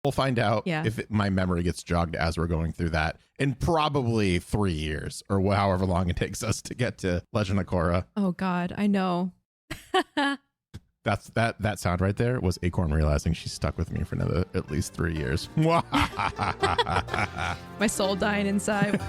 We'll find out Yeah. if my memory gets jogged as we're going through that in probably 3 years or however long it takes us to get to Legend of Korra. Oh God, I know. That sound right there was Acorn realizing she's stuck with me for another at least 3 years. My soul dying inside.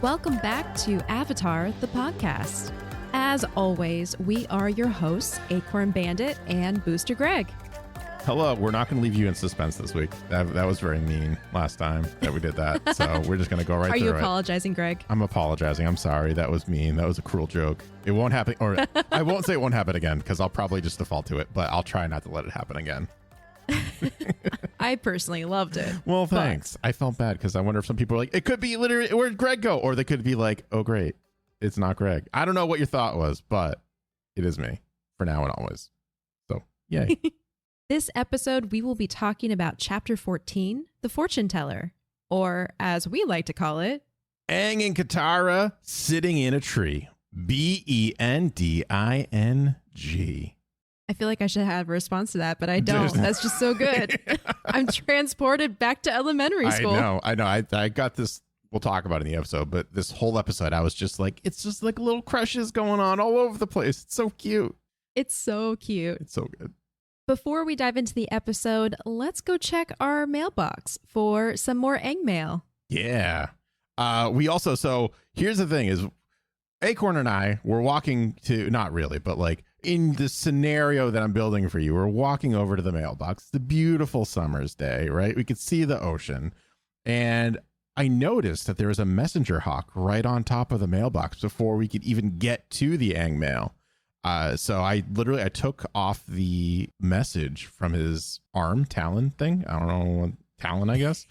Welcome back to Avatar, the podcast. As always, we are your hosts, AcornBandit and BoosterGreg. Hello, we're not going to leave you in suspense this week. That was very mean last time that we did that. So we're just going to go right through it. Are you apologizing, Greg? I'm apologizing. I'm sorry. That was mean. That was a cruel joke. It won't happen. Or I won't say it won't happen again because I'll probably just default to it, but I'll try not to let it happen again. I personally loved it. Well, thanks. I felt bad because I wonder if some people are like, it could be literally, where'd Greg go? Or they could be like, oh, great. It's not Greg. I don't know what your thought was, but it is me for now and always. So, yay. This episode, we will be talking about Chapter 14, The Fortuneteller, or as we like to call it, Aang and Katara sitting in a tree. Bending. I feel like I should have a response to that, but I don't. That's just so good. I'm transported back to elementary school. I know. I got this. We'll talk about it in the episode, but this whole episode, I was just like, it's just like little crushes going on all over the place. It's so cute. It's so cute. It's so good. Before we dive into the episode, let's go check our mailbox for some more Aang mail. Yeah. We also, so here's the thing is Acorn and I were walking to, not really, but like in the scenario that I'm building for you, we're walking over to the mailbox. It's a beautiful summer's day, right? We could see the ocean. And I noticed that there was a messenger hawk right on top of the mailbox before we could even get to the Aang mail. So I took off the message from his talon thing. I don't know, talon, I guess.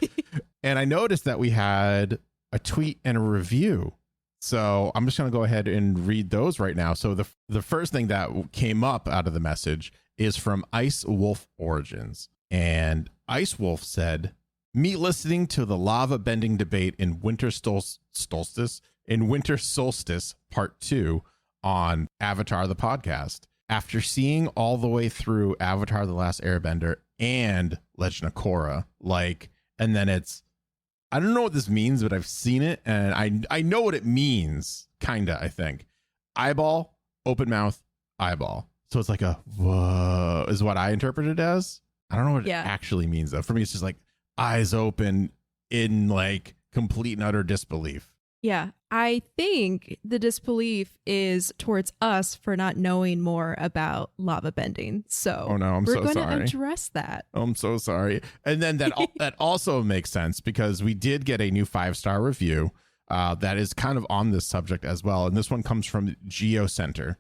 And I noticed that we had a tweet and a review. So I'm just going to go ahead and read those right now. So the first thing that came up out of the message is from Ice Wolf Origins. And Ice Wolf said, me listening to the lava bending debate in Winter Solstice Part 2 on Avatar the podcast. After seeing all the way through Avatar the Last Airbender and Legend of Korra, and then it's, I don't know what this means, but I've seen it and I know what it means, kinda, I think. Eyeball, open mouth, eyeball. So it's like a whoa is what I interpret it as. I don't know what it actually means though. For me, it's just like eyes open in like complete and utter disbelief. Yeah, I think the disbelief is towards us for not knowing more about lava bending. So we're going to address that. I'm so sorry. And then that also makes sense because we did get a new 5-star review that is kind of on this subject as well. And this one comes from GeoCenter.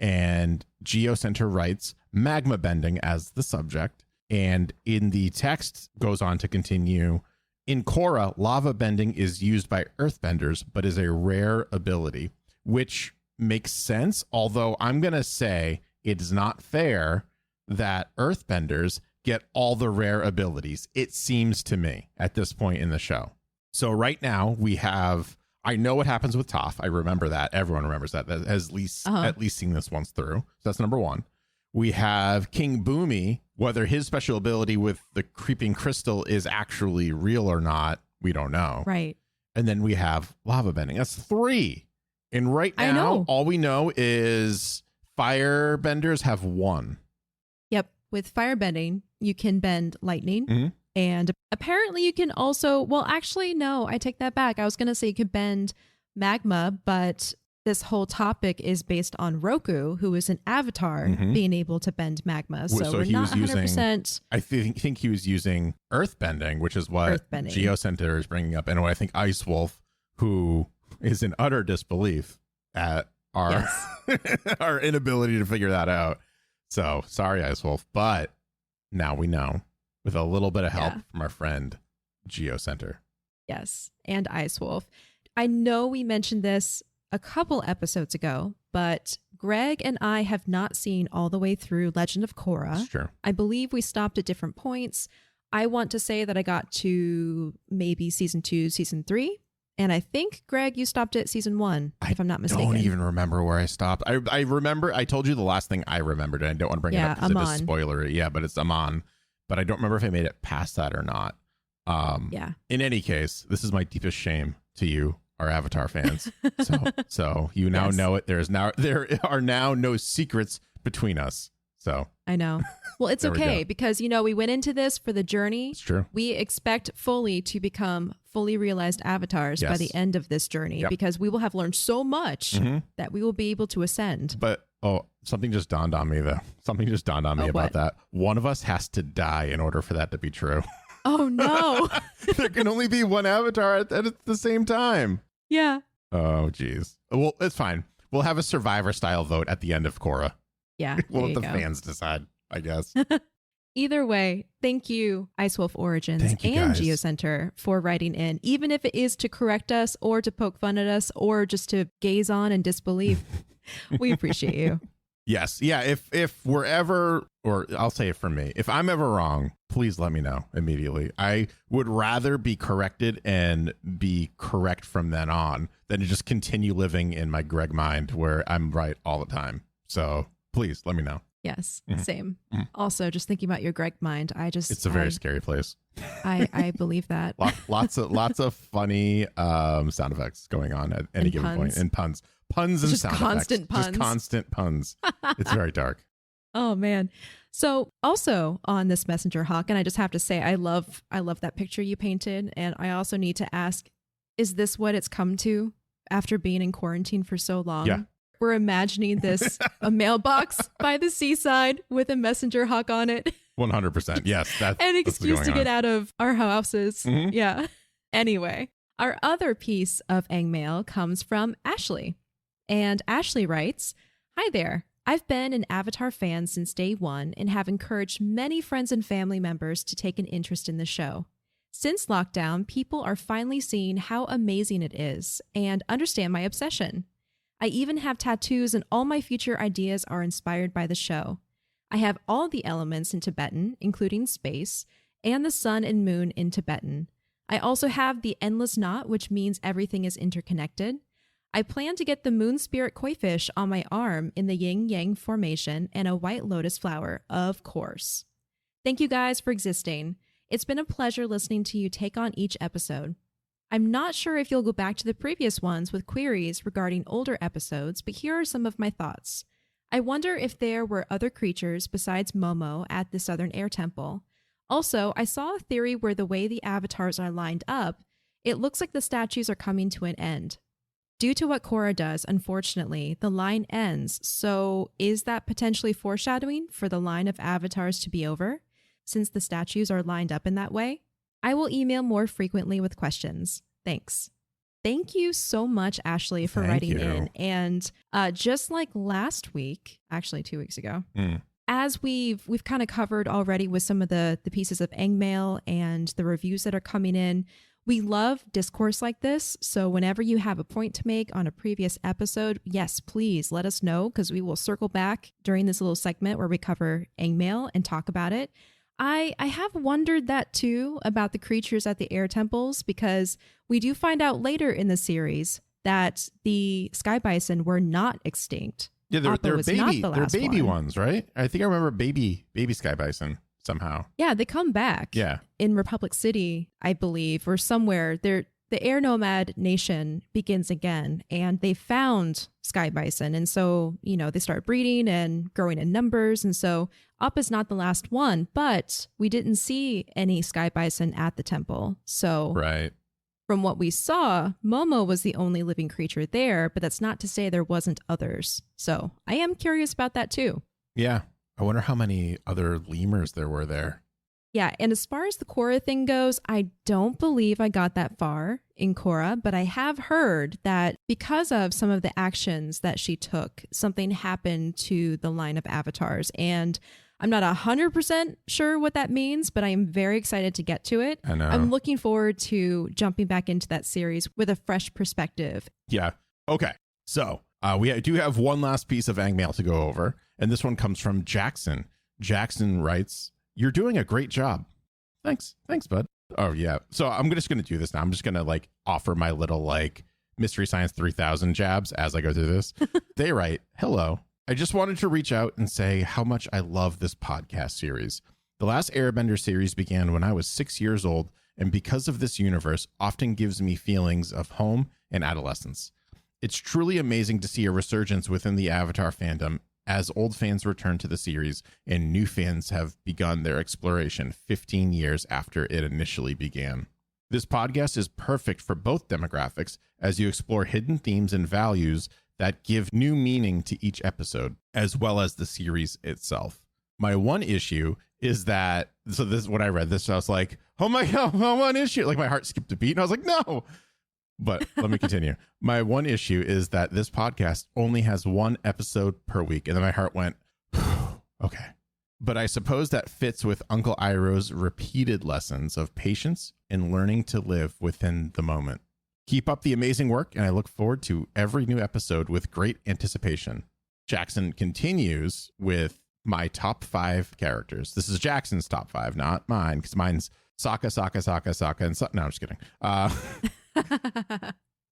And GeoCenter writes magma bending as the subject. And in the text goes on to continue, in Korra, lava bending is used by earthbenders, but is a rare ability, which makes sense. Although I'm going to say it is not fair that earthbenders get all the rare abilities, it seems to me, at this point in the show. So right now we have, I know what happens with Toph. I remember that. Everyone remembers that has at least seen this once through. So that's number one. We have King Boomy, whether his special ability with the creeping crystal is actually real or not, we don't know. Right. And then we have lava bending. That's 3. And right now, all we know is firebenders have 1. Yep. With firebending, you can bend lightning. Mm-hmm. And apparently you can also, well, actually, no, I take that back. I was going to say you could bend magma, but this whole topic is based on Roku, who is an avatar, being able to bend magma. So we're not 100%. I think he was using earthbending, which is what GeoCenter is bringing up. And what I think Ice Wolf, who is in utter disbelief at our our inability to figure that out. So sorry, Ice Wolf. But now we know with a little bit of help from our friend GeoCenter. Yes. And Ice Wolf. I know we mentioned this a couple episodes ago, but Greg and I have not seen all the way through Legend of Korra. Sure. I believe we stopped at different points. I want to say that I got to maybe season 2, season 3, And I think, Greg, you stopped at season 1, if I'm not mistaken. I don't even remember where I stopped. I remember, I told you the last thing I remembered, and I don't want to bring it up because it is spoilery. Yeah, but it's Amon. But I don't remember if I made it past that or not. In any case, this is my deepest shame to you, our Avatar fans. So you now know it. There are now no secrets between us. So I know. Well, it's okay because, we went into this for the journey. It's true. We expect fully to become fully realized avatars by the end of this journey because we will have learned so much that we will be able to ascend. But, something just dawned on me, though. Something just dawned on me about that. One of us has to die in order for that to be true. Oh, no. There can only be one avatar at the same time. Yeah. Oh, geez. Well, it's fine. We'll have a Survivor-style vote at the end of Korra. Yeah. We'll let the fans decide, I guess. Either way, thank you, Ice Wolf Origins and GeoCenter for writing in, even if it is to correct us or to poke fun at us or just to gaze on in disbelief. We appreciate you. Yes. Yeah. If we're ever, or I'll say it for me, if I'm ever wrong, please let me know immediately. I would rather be corrected and be correct from then on than to just continue living in my Greg mind where I'm right all the time. So please let me know. Yes, same. Also, just thinking about your Greg mind, it's a very scary place. I believe that. Lots of funny sound effects going on at any given point, and puns and just sound constant effects. puns. Just constant puns. It's very dark. Oh man. So also on this messenger hawk, and I just have to say, I love that picture you painted, and I also need to ask, is this what it's come to after being in quarantine for so long? Yeah. We're imagining this, a mailbox by the seaside with a messenger hawk on it. 100%. Yes. That's an excuse to get out of our houses. Mm-hmm. Yeah. Anyway, our other piece of Aang mail comes from Ashley. And Ashley writes, "Hi there. I've been an Avatar fan since day one and have encouraged many friends and family members to take an interest in the show. Since lockdown, people are finally seeing how amazing it is and understand my obsession. I even have tattoos, and all my future ideas are inspired by the show. I have all the elements in Tibetan, including space, and the sun and moon in Tibetan. I also have the endless knot, which means everything is interconnected. I plan to get the moon spirit koi fish on my arm in the yin-yang formation and a white lotus flower, of course. Thank you guys for existing. It's been a pleasure listening to you take on each episode. I'm not sure if you'll go back to the previous ones with queries regarding older episodes, but here are some of my thoughts. I wonder if there were other creatures besides Momo at the Southern Air Temple. Also, I saw a theory where the way the avatars are lined up, it looks like the statues are coming to an end. Due to what Korra does, unfortunately, the line ends, so is that potentially foreshadowing for the line of avatars to be over, since the statues are lined up in that way? I will email more frequently with questions. Thanks." Thank you so much, Ashley, for writing in. And just like last week, actually 2 weeks ago, as we've kind of covered already with some of the pieces of Aang mail and the reviews that are coming in, we love discourse like this. So whenever you have a point to make on a previous episode, yes, please let us know, because we will circle back during this little segment where we cover Aang mail and talk about it. I have wondered that too about the creatures at the air temples, because we do find out later in the series that the sky bison were not extinct. Yeah, they're baby ones, right? I think I remember baby sky bison somehow. Yeah, they come back. Yeah, in Republic City, I believe, or somewhere. The air nomad nation begins again, and they found sky bison, and so they start breeding and growing in numbers, and so Up is not the last one, but we didn't see any sky bison at the temple. So right. From what we saw, Momo was the only living creature there, but that's not to say there wasn't others. So I am curious about that too. Yeah, I wonder how many other lemurs there were there. Yeah, and as far as the Korra thing goes, I don't believe I got that far in Korra, but I have heard that because of some of the actions that she took, something happened to the line of avatars. And I'm not 100% sure what that means, but I am very excited to get to it. I know. I'm looking forward to jumping back into that series with a fresh perspective. Yeah. Okay. So we do have one last piece of Aang mail to go over, and this one comes from Jackson. Jackson writes, "You're doing a great job." Thanks, bud. Oh yeah. So I'm just gonna do this now. I'm just gonna like offer my little like Mystery Science 3000 jabs as I go through this. They write, "Hello. I just wanted to reach out and say how much I love this podcast series. The last Airbender series began when I was 6 years old, and because of this universe, often gives me feelings of home and adolescence. It's truly amazing to see a resurgence within the Avatar fandom as old fans return to the series and new fans have begun their exploration 15 years after it initially began. This podcast is perfect for both demographics as you explore hidden themes and values that give new meaning to each episode, as well as the series itself. My one issue is that," so this is when I read this, I was like, oh my God, my one issue. Like my heart skipped a beat and I was like, no. But let me continue. My one issue is that this podcast only has one episode per week. And then my heart went, okay. But I suppose that fits with Uncle Iroh's repeated lessons of patience and learning to live within the moment. Keep up the amazing work, and I look forward to every new episode with great anticipation. Jackson continues with my top 5 characters. This is Jackson's top 5, not mine, because mine's Sokka, and no, I'm just kidding.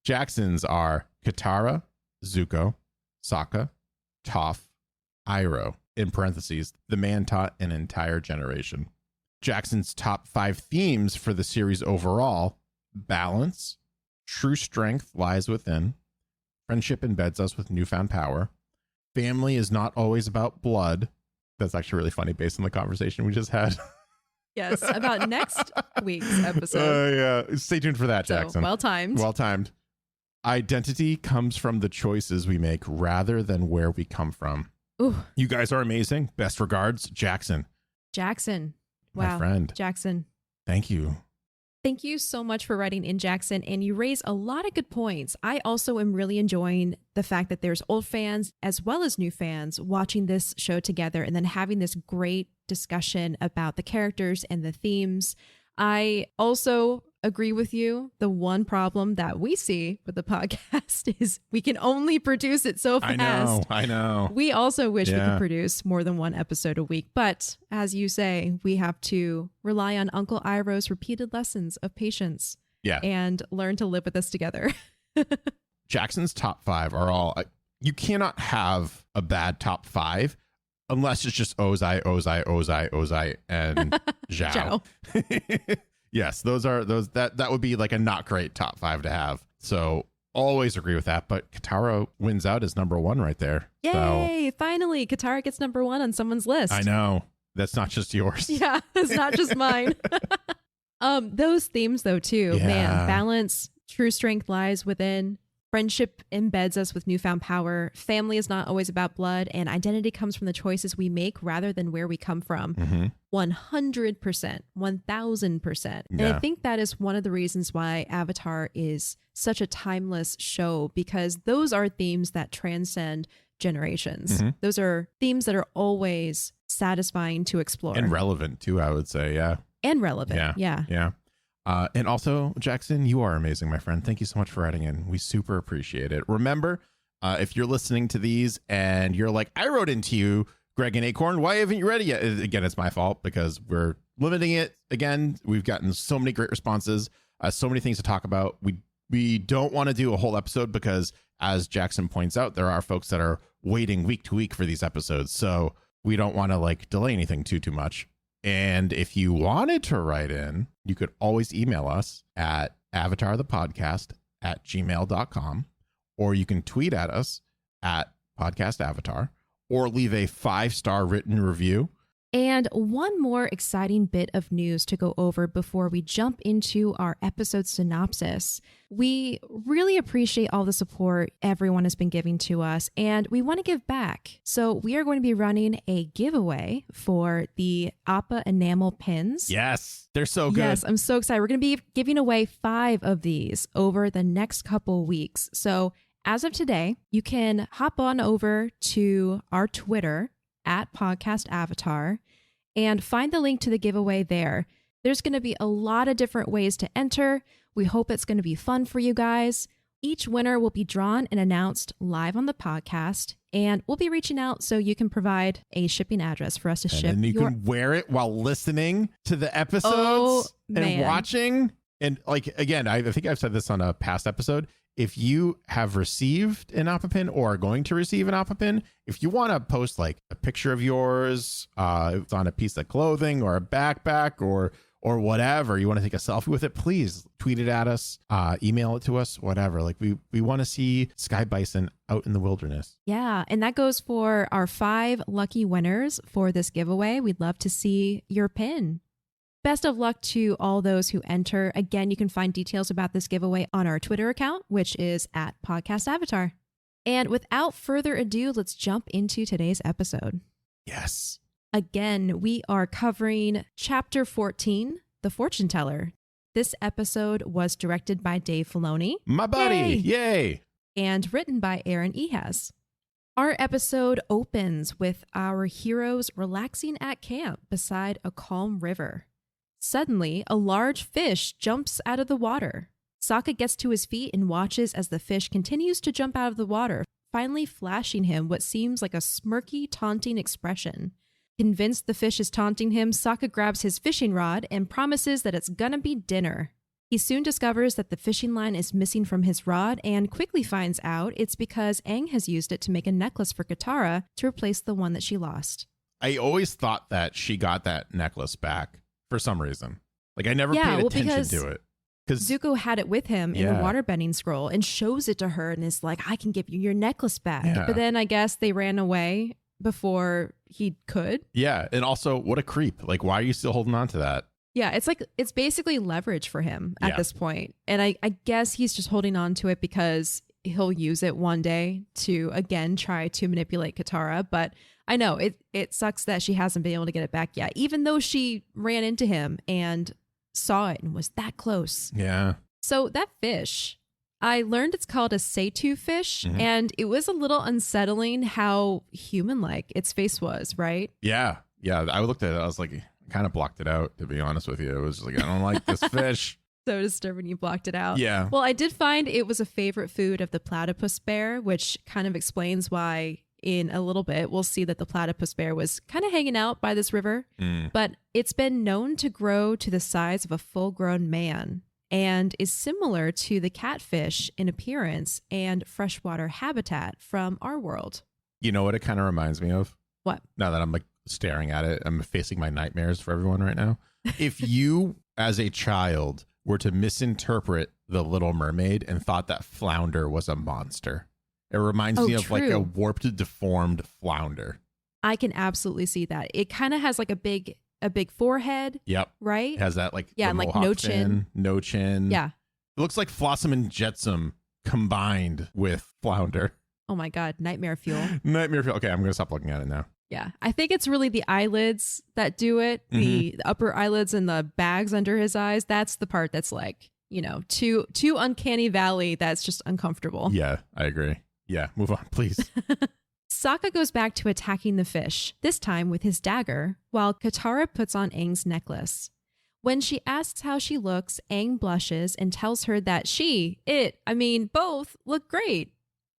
Jackson's are Katara, Zuko, Sokka, Toph, Iroh, in parentheses, the man taught an entire generation. Jackson's top 5 themes for the series overall: balance, true strength lies within, friendship embeds us with newfound power, family is not always about blood. That's actually really funny based on the conversation we just had. Yes, about next week's episode. Yeah, stay tuned for that, Jackson. So, well timed. Well timed. Identity comes from the choices we make rather than where we come from. Ooh. You guys are amazing. Best regards, Jackson. Jackson. Wow. My friend. Jackson. Thank you. Thank you so much for writing in, Jackson, and you raise a lot of good points. I also am really enjoying the fact that there's old fans as well as new fans watching this show together and then having this great discussion about the characters and the themes. I also agree with you. The one problem that we see with the podcast is we can only produce it so fast. I know. We also wish we could produce more than one episode a week. But as you say, we have to rely on Uncle Iroh's repeated lessons of patience and learn to live with us together. Jackson's top 5 are all, you cannot have a bad top 5 unless it's just Ozai, and Zhao. Yes, that would be like a not great top 5 to have. So always agree with that. But Katara wins out as number 1 right there. Yay! So, finally, Katara gets number 1 on someone's list. I know. That's not just yours. Yeah, it's not just mine. Those themes though too, man. Balance, true strength lies within. Friendship embeds us with newfound power. Family is not always about blood, and identity comes from the choices we make rather than where we come from. 100%, 1000%. And I think that is one of the reasons why Avatar is such a timeless show, because those are themes that transcend generations. Those are themes that are always satisfying to explore. And relevant too, I would say. Yeah. And relevant. Yeah. And also, Jackson, you are amazing, my friend. Thank you so much for writing in. We super appreciate it. Remember, if you're listening to these and you're like, I wrote into you, Greg and Acorn, why haven't you read it yet? Again, it's my fault because we're limiting it. Again, we've gotten so many great responses, so many things to talk about. We don't want to do a whole episode because, as Jackson points out, there are folks that are waiting week to week for these episodes. So we don't want to like delay anything too much. And if you wanted to write in, you could always email us at avatarthepodcast@gmail.com, or you can tweet at us at podcastavatar, or leave a 5-star written review. And one more exciting bit of news to go over before we jump into our episode synopsis. We really appreciate all the support everyone has been giving to us, and we want to give back. So we are going to be running a giveaway for the Appa enamel pins. Yes, they're so good. Yes, I'm so excited. We're going to be giving away 5 of these over the next couple weeks. So as of today, you can hop on over to our Twitter at Podcast Avatar and find the link to the giveaway there. There's going to be a lot of different ways to enter. We hope it's going to be fun for you guys. Each winner will be drawn and announced live on the podcast, and we'll be reaching out so you can provide a shipping address for us to ship. And you can wear it while listening to the episodes and watching. And like, again, I think I've said this on a past episode. If you have received an Appa pin or are going to receive an Appa pin, if you want to post like a picture of yours, it's on a piece of clothing or a backpack or whatever, you want to take a selfie with it, please tweet it at us, email it to us, whatever. Like we want to see Sky Bison out in the wilderness. Yeah. And that goes for our 5 lucky winners for this giveaway. We'd love to see your pin. Best of luck to all those who enter. Again, you can find details about this giveaway on our Twitter account, which is @PodcastAvatar. And without further ado, let's jump into today's episode. Yes. Again, we are covering Chapter 14, The Fortuneteller. This episode was directed by Dave Filoni. My buddy. Yay. And written by Aaron Ehas. Our episode opens with our heroes relaxing at camp beside a calm river. Suddenly, a large fish jumps out of the water. Sokka gets to his feet and watches as the fish continues to jump out of the water, finally flashing him what seems like a smirky, taunting expression. Convinced the fish is taunting him, Sokka grabs his fishing rod and promises that it's gonna be dinner. He soon discovers that the fishing line is missing from his rod and quickly finds out it's because Aang has used it to make a necklace for Katara to replace the one that she lost. I always thought that she got that necklace back for some reason. Like I never paid attention to it. Because Zuko had it with him in the waterbending scroll and shows it to her and is like, I can give you your necklace back. Yeah. But then I guess they ran away before he could. Yeah. And also, what a creep. Like, why are you still holding on to that? Yeah. It's basically leverage for him at this point. And I guess he's just holding on to it because he'll use it one day to, again, try to manipulate Katara. But I know it sucks that she hasn't been able to get it back yet, even though she ran into him and saw it and was that close. Yeah. So that fish, I learned it's called a Seitu fish, and it was a little unsettling how human-like its face was, right? Yeah. Yeah. I looked at it. I was like, I kind of blocked it out, to be honest with you. It was like, I don't like this fish. So disturbing you blocked it out. Yeah. Well, I did find it was a favorite food of the platypus bear, which kind of explains why in a little bit we'll see that the platypus bear was kind of hanging out by this river. But it's been known to grow to the size of a full-grown man and is similar to the catfish in appearance and freshwater habitat from our world. You know what it kind of reminds me of? What? Now that I'm like staring at it, I'm facing my nightmares for everyone right now. If you, as a child, were to misinterpret The Little Mermaid and thought that flounder was a monster, it reminds me of like a warped, deformed flounder. I can absolutely see that. It kind of has like a big forehead. Yep. Right? It has that like and like no chin. No chin. Yeah. It looks like Flotsam and Jetsam combined with flounder. Oh my God. Nightmare fuel. Nightmare fuel. Okay, I'm going to stop looking at it now. Yeah. I think it's really the eyelids that do it. The upper eyelids and the bags under his eyes. That's the part that's like, you know, too uncanny valley. That's just uncomfortable. Yeah, I agree. Yeah, move on, please. Sokka goes back to attacking the fish, this time with his dagger, while Katara puts on Aang's necklace. When she asks how she looks, Aang blushes and tells her that both look great.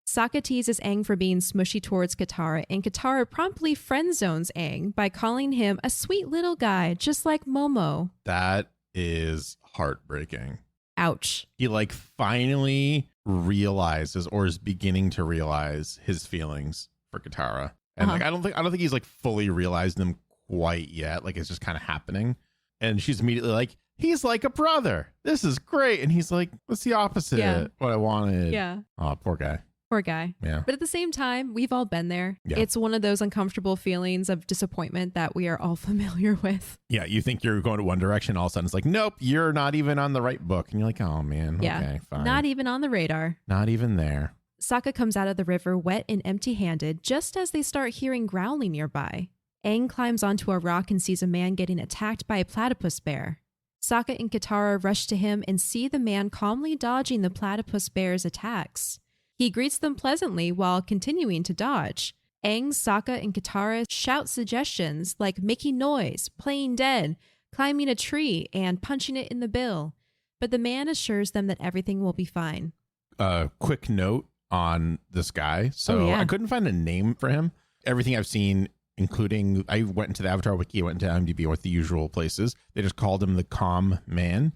Sokka teases Aang for being smushy towards Katara, and Katara promptly friend-zones Aang by calling him a sweet little guy, just like Momo. That is heartbreaking. Ouch. He like finally realizes or is beginning to realize his feelings for Katara. And like I don't think he's like fully realized them quite yet. Like it's just kind of happening. And she's immediately like, he's like a brother. This is great. And he's like, what's the opposite? Yeah. What I wanted. Yeah. Oh, poor guy. Poor guy. Yeah. But at the same time, we've all been there. Yeah. It's one of those uncomfortable feelings of disappointment that we are all familiar with. Yeah. You think you're going to one direction. All of a sudden it's like, nope, you're not even on the right book. And you're like, oh man. Yeah. Okay, fine. Not even on the radar. Not even there. Sokka comes out of the river wet and empty-handed just as they start hearing growling nearby. Aang climbs onto a rock and sees a man getting attacked by a platypus bear. Sokka and Katara rush to him and see the man calmly dodging the platypus bear's attacks. He greets them pleasantly while continuing to dodge. Aang, Sokka, and Katara shout suggestions like making noise, playing dead, climbing a tree, and punching it in the bill. But the man assures them that everything will be fine. a quick note on this guy. So I couldn't find a name for him. Everything I've seen, including I went into the Avatar Wiki, I went into IMDb, with the usual places. They just called him the Calm Man.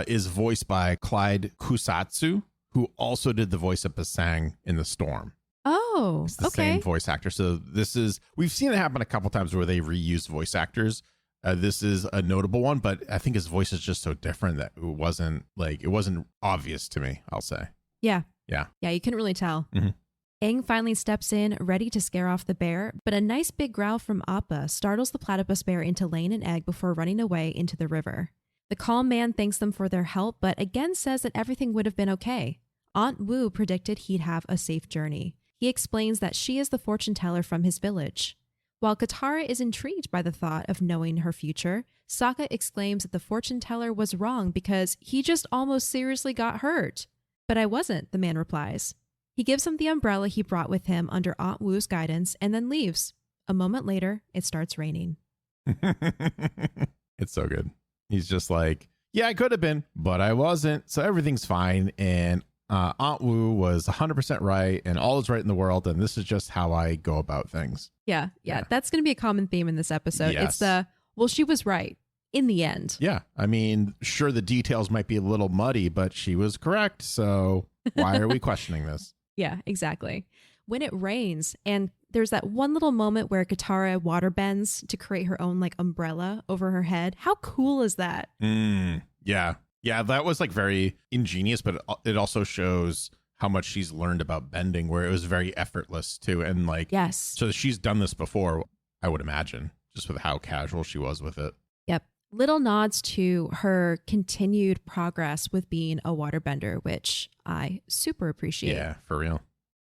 Is voiced by Clyde Kusatsu, who also did the voice of Basang in The Storm. Oh, it's the same voice actor. So we've seen it happen a couple times where they reuse voice actors. This is a notable one, but I think his voice is just so different that it wasn't obvious to me, I'll say. Yeah. Yeah. Yeah, you couldn't really tell. Mm-hmm. Aang finally steps in, ready to scare off the bear, but a nice big growl from Appa startles the platypus bear into laying an egg before running away into the river. The calm man thanks them for their help, but again says that everything would have been okay. Aunt Wu predicted he'd have a safe journey. He explains that she is the fortune-teller from his village. While Katara is intrigued by the thought of knowing her future, Sokka exclaims that the fortune-teller was wrong because he just almost seriously got hurt. But I wasn't, the man replies. He gives him the umbrella he brought with him under Aunt Wu's guidance and then leaves. A moment later, it starts raining. It's so good. He's just like, yeah, I could have been, but I wasn't. So everything's fine. And Aunt Wu was 100% right, and all is right in the world. And this is just how I go about things. Yeah. That's going to be a common theme in this episode. Yes. It's well, she was right in the end. Yeah. I mean, sure, the details might be a little muddy, but she was correct. So why are we questioning this? Yeah, exactly. When it rains, and there's that one little moment where Katara water bends to create her own like umbrella over her head. How cool is that? Yeah. Yeah, that was like very ingenious, but it also shows how much she's learned about bending, where it was very effortless too. And like, yes. So she's done this before, I would imagine, just with how casual she was with it. Yep. Little nods to her continued progress with being a waterbender, which I super appreciate. Yeah, for real.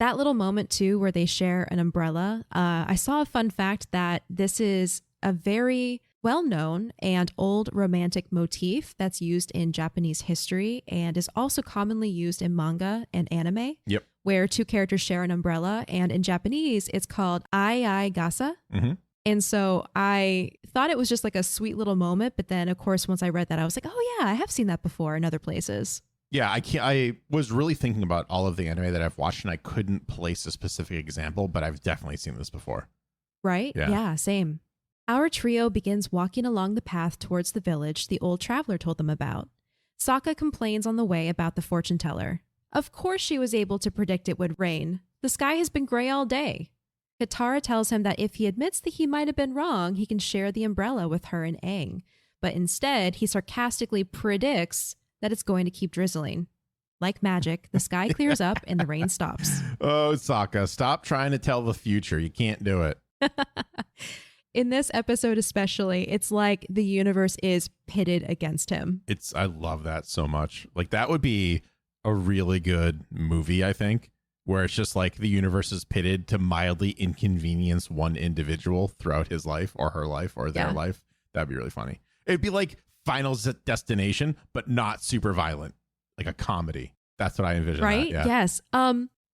That little moment too, where they share an umbrella. I saw a fun fact that this is a very well-known and old romantic motif that's used in Japanese history and is also commonly used in manga and anime. Yep. Where two characters share an umbrella, and in Japanese, it's called ai gasa. Mm-hmm. And so I thought it was just like a sweet little moment, but then of course, once I read that, I was like, oh yeah, I have seen that before in other places. Yeah, I was really thinking about all of the anime that I've watched, and I couldn't place a specific example, but I've definitely seen this before. Right? Yeah, same. Our trio begins walking along the path towards the village the old traveler told them about. Sokka complains on the way about the fortune teller. Of course she was able to predict it would rain. The sky has been gray all day. Katara tells him that if he admits that he might have been wrong, he can share the umbrella with her and Aang. But instead, he sarcastically predicts that it's going to keep drizzling. Like magic, the sky clears up and the rain stops. Oh, Sokka, stop trying to tell the future. You can't do it. In this episode especially, it's like the universe is pitted against him. I love that so much. Like, that would be a really good movie, I think, where it's just like the universe is pitted to mildly inconvenience one individual throughout his life or her life or their life. That'd be really funny. It'd be like Final Destination, but not super violent, like a comedy. That's what I envision. Right? That, yeah. Yes.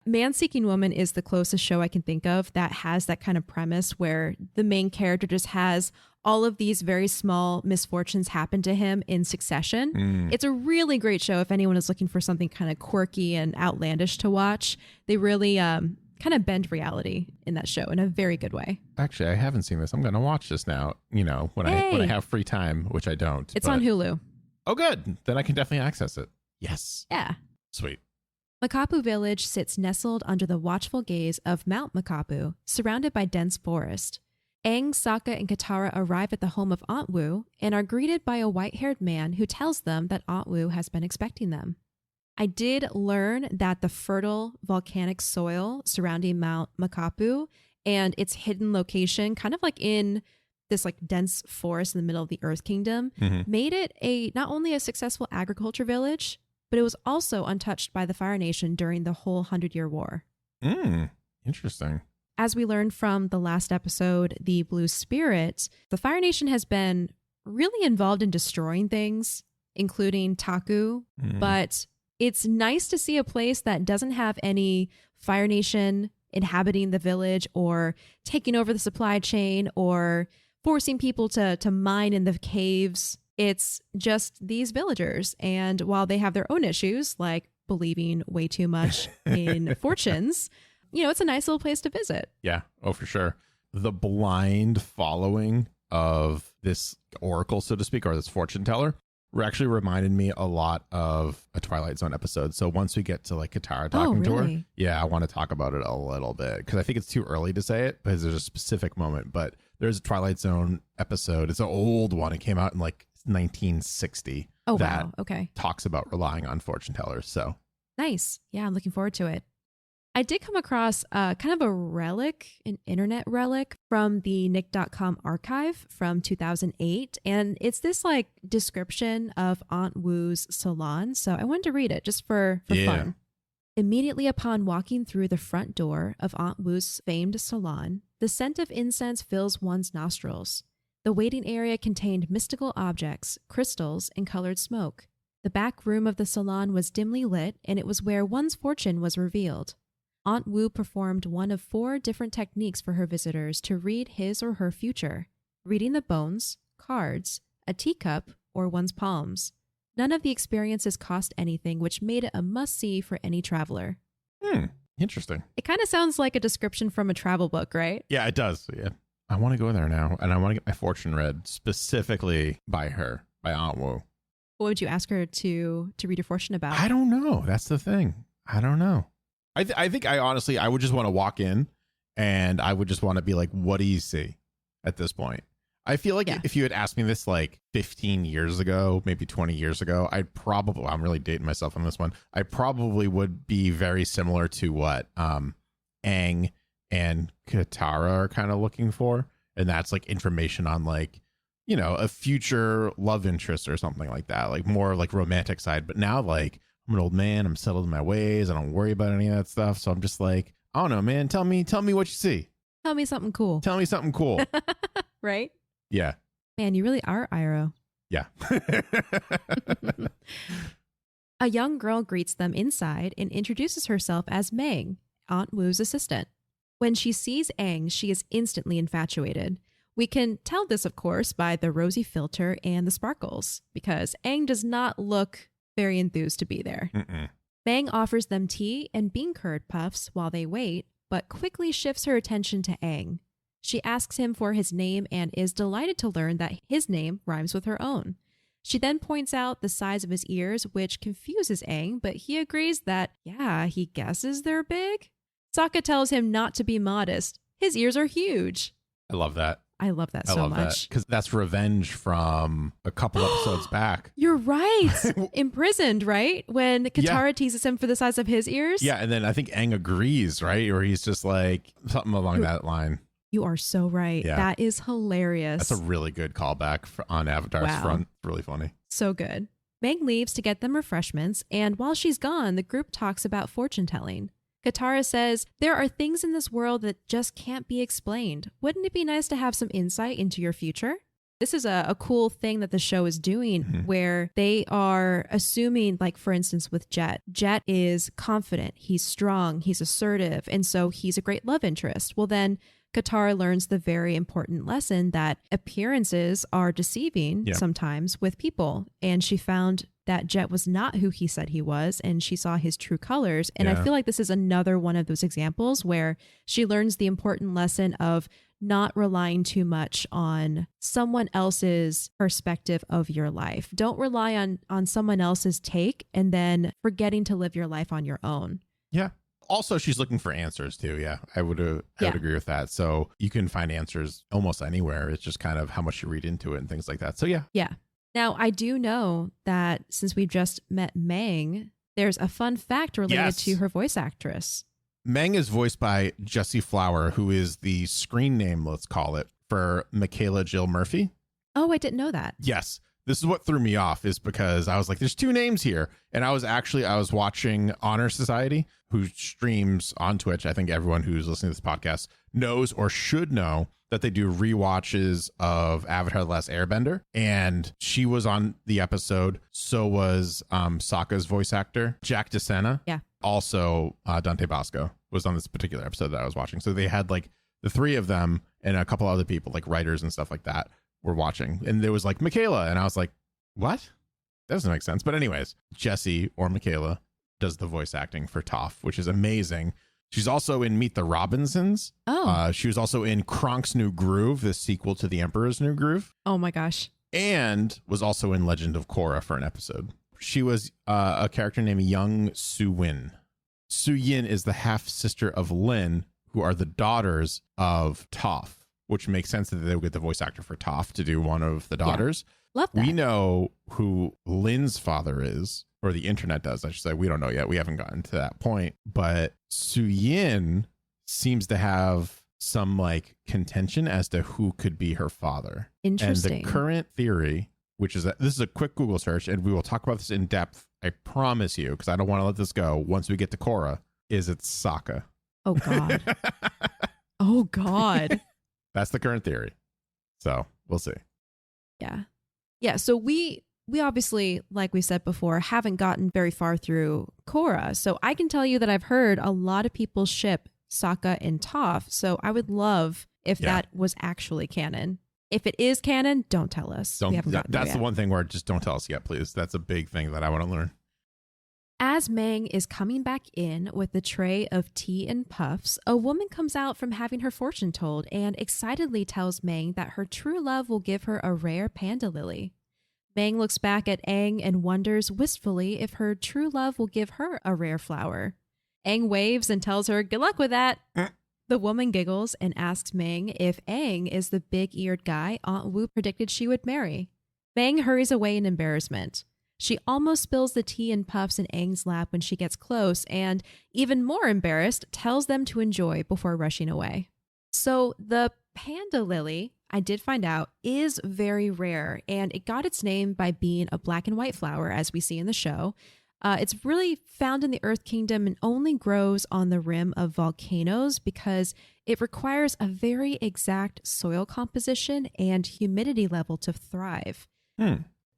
Man Seeking Woman is the closest show I can think of that has that kind of premise where the main character just has all of these very small misfortunes happen to him in succession. It's a really great show if anyone is looking for something kind of quirky and outlandish to watch. They really kind of bend reality in that show in a very good way. Actually, I haven't seen this. I'm going to watch this now, when I have free time, which I don't. It's on Hulu. Oh, good. Then I can definitely access it. Yes. Yeah. Sweet. Makapu Village sits nestled under the watchful gaze of Mount Makapu, surrounded by dense forest. Aang, Sokka, and Katara arrive at the home of Aunt Wu and are greeted by a white-haired man who tells them that Aunt Wu has been expecting them. I did learn that the fertile volcanic soil surrounding Mount Makapu and its hidden location, kind of like in this like dense forest in the middle of the Earth Kingdom, made it not only a successful agriculture village, but it was also untouched by the Fire Nation during the whole 100-Year War. Interesting. As we learned from the last episode, the Blue Spirit, the Fire Nation has been really involved in destroying things, including Taku, but it's nice to see a place that doesn't have any Fire Nation inhabiting the village or taking over the supply chain or forcing people to mine in the caves. It's just these villagers. And while they have their own issues, like believing way too much in fortunes, it's a nice little place to visit. Yeah. Oh, for sure. The blind following of this oracle, so to speak, or this fortune teller, actually reminded me a lot of a Twilight Zone episode. So once we get to like Katara talking to her, I want to talk about it a little bit because I think it's too early to say it because there's a specific moment. But there's a Twilight Zone episode. It's an old one. It came out in like 1960. Oh, wow. Okay. Talks about relying on fortune tellers. So nice. Yeah, I'm looking forward to it. I did come across kind of a relic, an internet relic from the Nick.com archive from 2008. And it's this like description of Aunt Wu's salon. So I wanted to read it just for fun. Immediately upon walking through the front door of Aunt Wu's famed salon, the scent of incense fills one's nostrils. The waiting area contained mystical objects, crystals, and colored smoke. The back room of the salon was dimly lit, and it was where one's fortune was revealed. Aunt Wu performed one of 4 different techniques for her visitors to read his or her future: reading the bones, cards, a teacup, or one's palms. None of the experiences cost anything, which made it a must-see for any traveler. Interesting. It kind of sounds like a description from a travel book, right? Yeah, it does. Yeah. I want to go there now, and I want to get my fortune read specifically by her, by Aunt Wu. What would you ask her to read your fortune about? I don't know. That's the thing. I don't know. I think I honestly, I would just want to walk in and I would just want to be like, what do you see at this point? I feel like if you had asked me this like 15 years ago, maybe 20 years ago, I'm really dating myself on this one. I probably would be very similar to what Aang and Katara are kind of looking for. And that's like information on like, a future love interest or something like that, like more like romantic side. But now like, I'm an old man. I'm settled in my ways. I don't worry about any of that stuff. So I'm just like, I don't know, man. Tell me what you see. Tell me something cool. Tell me something cool. Right? Yeah. Man, you really are Iroh. Yeah. A young girl greets them inside and introduces herself as Meng, Aunt Wu's assistant. When she sees Aang, she is instantly infatuated. We can tell this, of course, by the rosy filter and the sparkles, because Aang does not look very enthused to be there. Meng offers them tea and bean curd puffs while they wait, but quickly shifts her attention to Aang. She asks him for his name and is delighted to learn that his name rhymes with her own. She then points out the size of his ears, which confuses Aang, but he agrees that, he guesses they're big. Sokka tells him not to be modest. His ears are huge. I love that. I love that so much. Because that's revenge from a couple episodes back. You're right. Imprisoned, right? When Katara teases him for the size of his ears. Yeah, and then I think Aang agrees, right? Or he's just like something along that line. You are so right. Yeah. That is hilarious. That's a really good callback on Avatar's front. Really funny. So good. Meg leaves to get them refreshments, and while she's gone, the group talks about fortune telling. Katara says, there are things in this world that just can't be explained. Wouldn't it be nice to have some insight into your future? This is a cool thing that the show is doing where they are assuming, like, for instance, with Jet. Jet is confident, he's strong, he's assertive, and so he's a great love interest. Well, then Katara learns the very important lesson that appearances are deceiving sometimes with people. And she found that Jet was not who he said he was, and she saw his true colors. And I feel like this is another one of those examples where she learns the important lesson of not relying too much on someone else's perspective of your life. Don't rely on someone else's take and then forgetting to live your life on your own. Yeah. Also, she's looking for answers too. Yeah, I would agree with that. So you can find answers almost anywhere. It's just kind of how much you read into it and things like that. So yeah. Yeah. Now, I do know that since we just met Meng, there's a fun fact related to her voice actress. Meng is voiced by Jessie Flower, who is the screen name, let's call it, for Michaela Jill Murphy. Oh, I didn't know that. Yes. This is what threw me off, is because I was like, there's 2 names here. And I was watching Honor Society, who streams on Twitch. I think everyone who's listening to this podcast knows or should know that they do rewatches of Avatar: The Last Airbender. And she was on the episode. So was Sokka's voice actor, Jack DeSena. Yeah. Also, Dante Bosco was on this particular episode that I was watching. So they had like the 3 of them and a couple other people, like writers and stuff like that, were watching. And there was like Michaela. And I was like, what? That doesn't make sense. But anyways, Jessie or Michaela does the voice acting for Toph, which is amazing. She's also in Meet the Robinsons. Oh. She was also in Kronk's New Groove, the sequel to The Emperor's New Groove. Oh my gosh. And was also in Legend of Korra for an episode. She was a character named Young Su-Yin. Su-Yin is the half-sister of Lin, who are the daughters of Toph, which makes sense that they would get the voice actor for Toph to do one of the daughters. Yeah. Love that. We know who Lin's father is, or the internet does, I should say. We don't know yet. We haven't gotten to that point. But Su-Yin seems to have some like contention as to who could be her father. Interesting. And the current theory, which is that this is a quick Google search, and we will talk about this in depth, I promise you, because I don't want to let this go once we get to Korra, is it's Sokka. Oh, God. Oh, God. That's the current theory. So we'll see. Yeah. Yeah. So we obviously, like we said before, haven't gotten very far through Korra. So I can tell you that I've heard a lot of people ship Sokka and Toph. So I would love if that was actually canon. If it is canon, don't tell us. We haven't gotten there that's yet. the one thing where just don't tell us yet, please. That's a big thing that I want to learn. As Mang is coming back in with the tray of tea and puffs, a woman comes out from having her fortune told and excitedly tells Mang that her true love will give her a rare panda lily. Mang looks back at Aang and wonders wistfully if her true love will give her a rare flower. Aang waves and tells her, "Good luck with that." The woman giggles and asks Mang if Aang is the big-eared guy Aunt Wu predicted she would marry. Mang hurries away in embarrassment. She almost spills the tea and puffs in Aang's lap when she gets close and, even more embarrassed, tells them to enjoy before rushing away. So the panda lily, I did find out, is very rare, and it got its name by being a black and white flower, as we see in the show. It's really found in the Earth Kingdom and only grows on the rim of volcanoes because it requires a very exact soil composition and humidity level to thrive.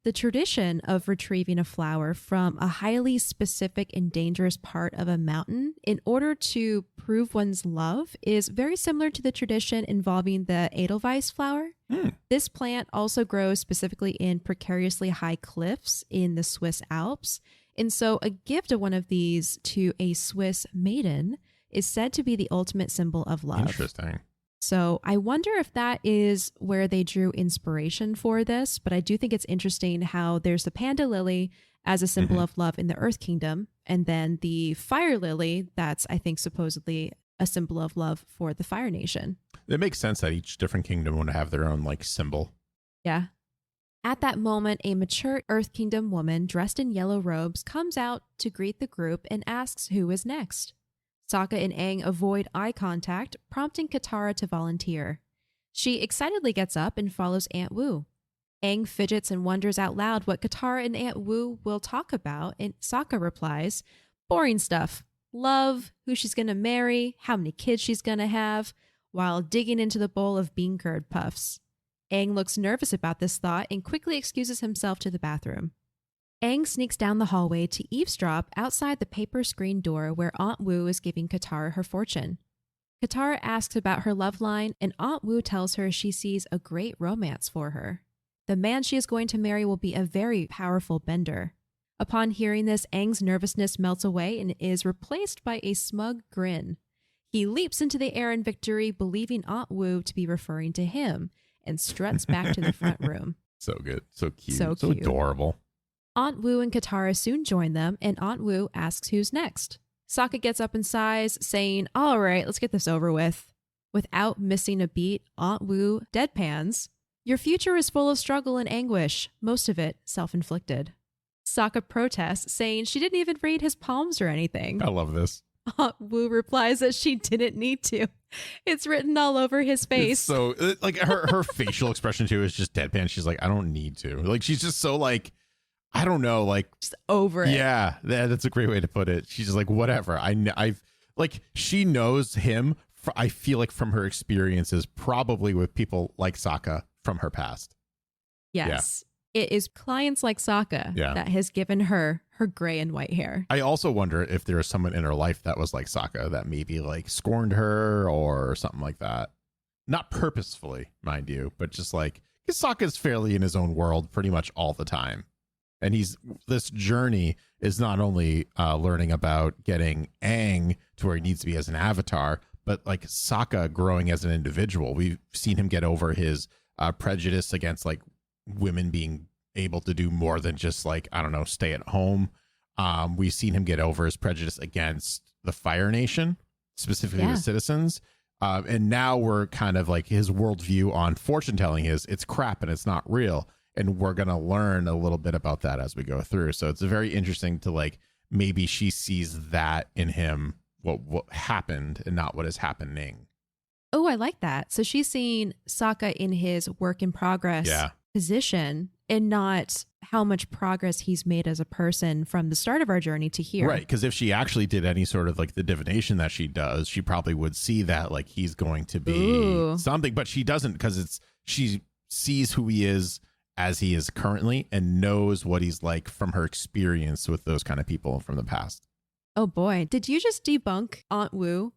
The tradition of retrieving a flower from a highly specific and dangerous part of a mountain in order to prove one's love is very similar to the tradition involving the Edelweiss flower. This plant also grows specifically in precariously high cliffs in the Swiss Alps. And so a gift of one of these to a Swiss maiden is said to be the ultimate symbol of love. Interesting. So I wonder if that is where they drew inspiration for this, but I do think it's interesting how there's the panda lily as a symbol of love in the Earth Kingdom, and then the fire lily that's, I think, supposedly a symbol of love for the Fire Nation. It makes sense that each different kingdom would have their own like symbol. Yeah. At that moment, a mature Earth Kingdom woman dressed in yellow robes comes out to greet the group and asks who is next. Sokka and Aang avoid eye contact, prompting Katara to volunteer. She excitedly gets up and follows Aunt Wu. Aang fidgets and wonders out loud what Katara and Aunt Wu will talk about, and Sokka replies, "Boring stuff. Love, who she's going to marry, how many kids she's going to have," while digging into the bowl of bean curd puffs. Aang looks nervous about this thought and quickly excuses himself to the bathroom. Aang sneaks down the hallway to eavesdrop outside the paper screen door where Aunt Wu is giving Katara her fortune. Katara asks about her love line, and Aunt Wu tells her she sees a great romance for her. The man she is going to marry will be a very powerful bender. Upon hearing this, Aang's nervousness melts away and is replaced by a smug grin. He leaps into the air in victory, believing Aunt Wu to be referring to him, and struts back to the front room. So good. So cute. So So cute. adorable. Aunt Wu and Katara soon join them, and Aunt Wu asks who's next. Sokka gets up and sighs, saying, "All right, let's get this over with." Without missing a beat, Aunt Wu deadpans, "Your future is full of struggle and anguish, most of it self-inflicted." Sokka protests, saying she didn't even read his palms or anything. I love this. Aunt Wu replies that she didn't need to. It's written all over his face. It's so like her facial expression too is just deadpan. She's like, I don't need to. Like she's just so like, I don't know, like Just over it. Yeah, that's a great way to put it. She's just like, whatever. I've like she knows him. I feel like from her experiences, probably with people like Sokka from her past. Yes. It is clients like Sokka that has given her her gray and white hair. I also wonder if there is someone in her life that was like Sokka that maybe like scorned her or something like that. Not purposefully, mind you, but just like, because Sokka's fairly in his own world pretty much all the time. And this journey is not only learning about getting Aang to where he needs to be as an avatar, but like Sokka growing as an individual. We've seen him get over his prejudice against like women being able to do more than just like, I don't know, stay at home. We've seen him get over his prejudice against the Fire Nation, specifically the citizens. And now we're kind of like his worldview on fortune telling is it's crap and it's not real. And we're going to learn a little bit about that as we go through. So it's very interesting to like, maybe she sees that in him, what happened and not what is happening. Oh, I like that. So she's seeing Sokka in his work in progress position and not how much progress he's made as a person from the start of our journey to here. Right. Because if she actually did any sort of like the divination that she does, she probably would see that like he's going to be something, but she doesn't, because she sees who he is as he is currently and knows what he's like from her experience with those kind of people from the past. Oh boy. Did you just debunk Aunt Wu?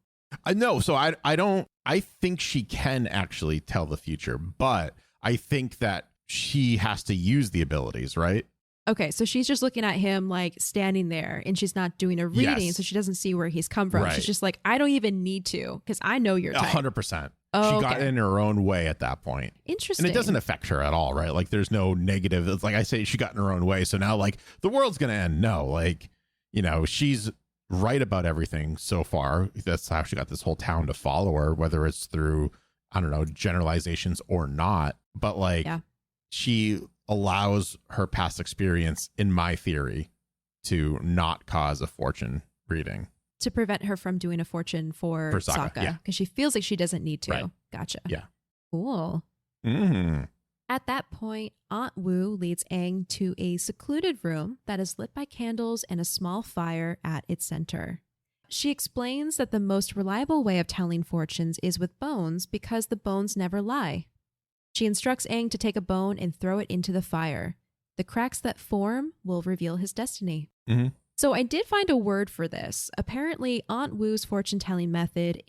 No. So I think she can actually tell the future, but I think that she has to use the abilities, right? Okay, so she's just looking at him like standing there and she's not doing a reading, so she doesn't see where he's come from. She's just like, I don't even need to because I know your type. 100%. She got in her own way at that point. Interesting. And it doesn't affect her at all, right? Like there's no negative. It's like I say, she got in her own way. So now like the world's going to end. No, like, you know, she's right about everything so far. That's how she got this whole town to follow her, whether it's through, I don't know, generalizations or not. But like, she allows her past experience, in my theory, to not cause a fortune reading. To prevent her from doing a fortune for Sokka. Because she feels like she doesn't need to. Right. Gotcha. Yeah. Cool. Mm-hmm. At that point, Aunt Wu leads Aang to a secluded room that is lit by candles and a small fire at its center. She explains that the most reliable way of telling fortunes is with bones because the bones never lie. She instructs Aang to take a bone and throw it into the fire. The cracks that form will reveal his destiny. Mm-hmm. So I did find a word for this. Apparently, Aunt Wu's fortune-telling method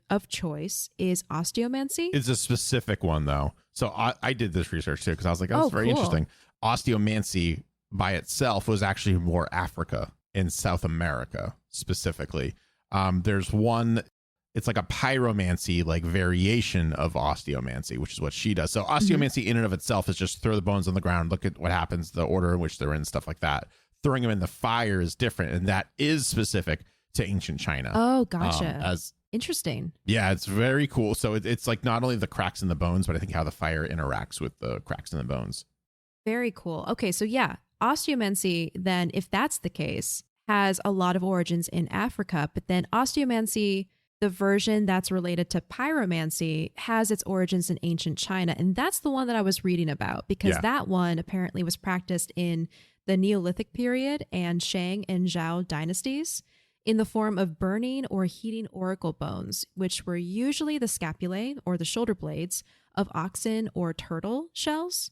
of choice is osteomancy. It's a specific one, though. So I did this research, too, because I was like, oh, that's very interesting. Osteomancy by itself was actually more Africa and South America, specifically. There's one... It's like a pyromancy, like variation of osteomancy, which is what she does. So osteomancy in and of itself is just throw the bones on the ground, look at what happens, the order in which they're in, stuff like that. Throwing them in the fire is different, and that is specific to ancient China. Oh, gotcha. Interesting. Yeah, it's very cool. So it's like not only the cracks in the bones, but I think how the fire interacts with the cracks in the bones. Very cool. Okay, so yeah, osteomancy, then, if that's the case, has a lot of origins in Africa, but then osteomancy, the version that's related to pyromancy, has its origins in ancient China. And that's the one that I was reading about because that one apparently was practiced in the Neolithic period and Shang and Zhou dynasties in the form of burning or heating oracle bones, which were usually the scapulae or the shoulder blades of oxen or turtle shells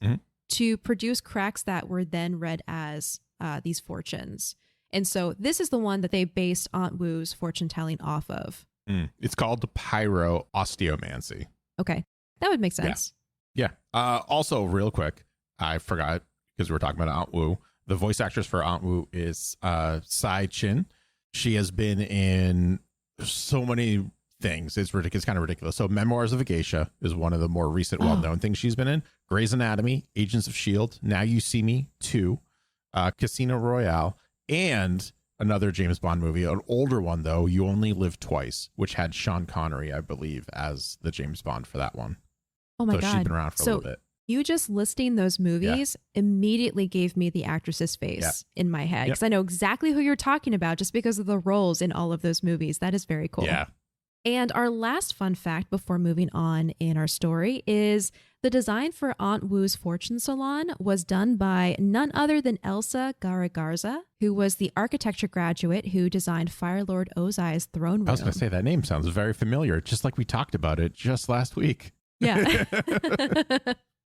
to produce cracks that were then read as these fortunes. And so this is the one that they based Aunt Wu's fortune telling off of. It's called pyro-osteomancy. Okay. That would make sense. Yeah. Also, real quick, I forgot because we were talking about Aunt Wu. The voice actress for Aunt Wu is Sai Chin. She has been in so many things. It's ridiculous. It's kind of ridiculous. So Memoirs of a Geisha is one of the more recent well-known things she's been in. Grey's Anatomy, Agents of S.H.I.E.L.D., Now You See Me 2, Casino Royale, and another James Bond movie, an older one, though, You Only Live Twice, which had Sean Connery, I believe, as the James Bond for that one. Oh my God. So she's been around for a little bit. You just listing those movies immediately gave me the actress's face in my head because I know exactly who you're talking about just because of the roles in all of those movies. That is very cool. Yeah. And our last fun fact before moving on in our story is the design for Aunt Wu's fortune salon was done by none other than Elsa Garagarza, who was the architecture graduate who designed Fire Lord Ozai's throne room. I was going to say, that name sounds very familiar, just like we talked about it just last week. Yeah.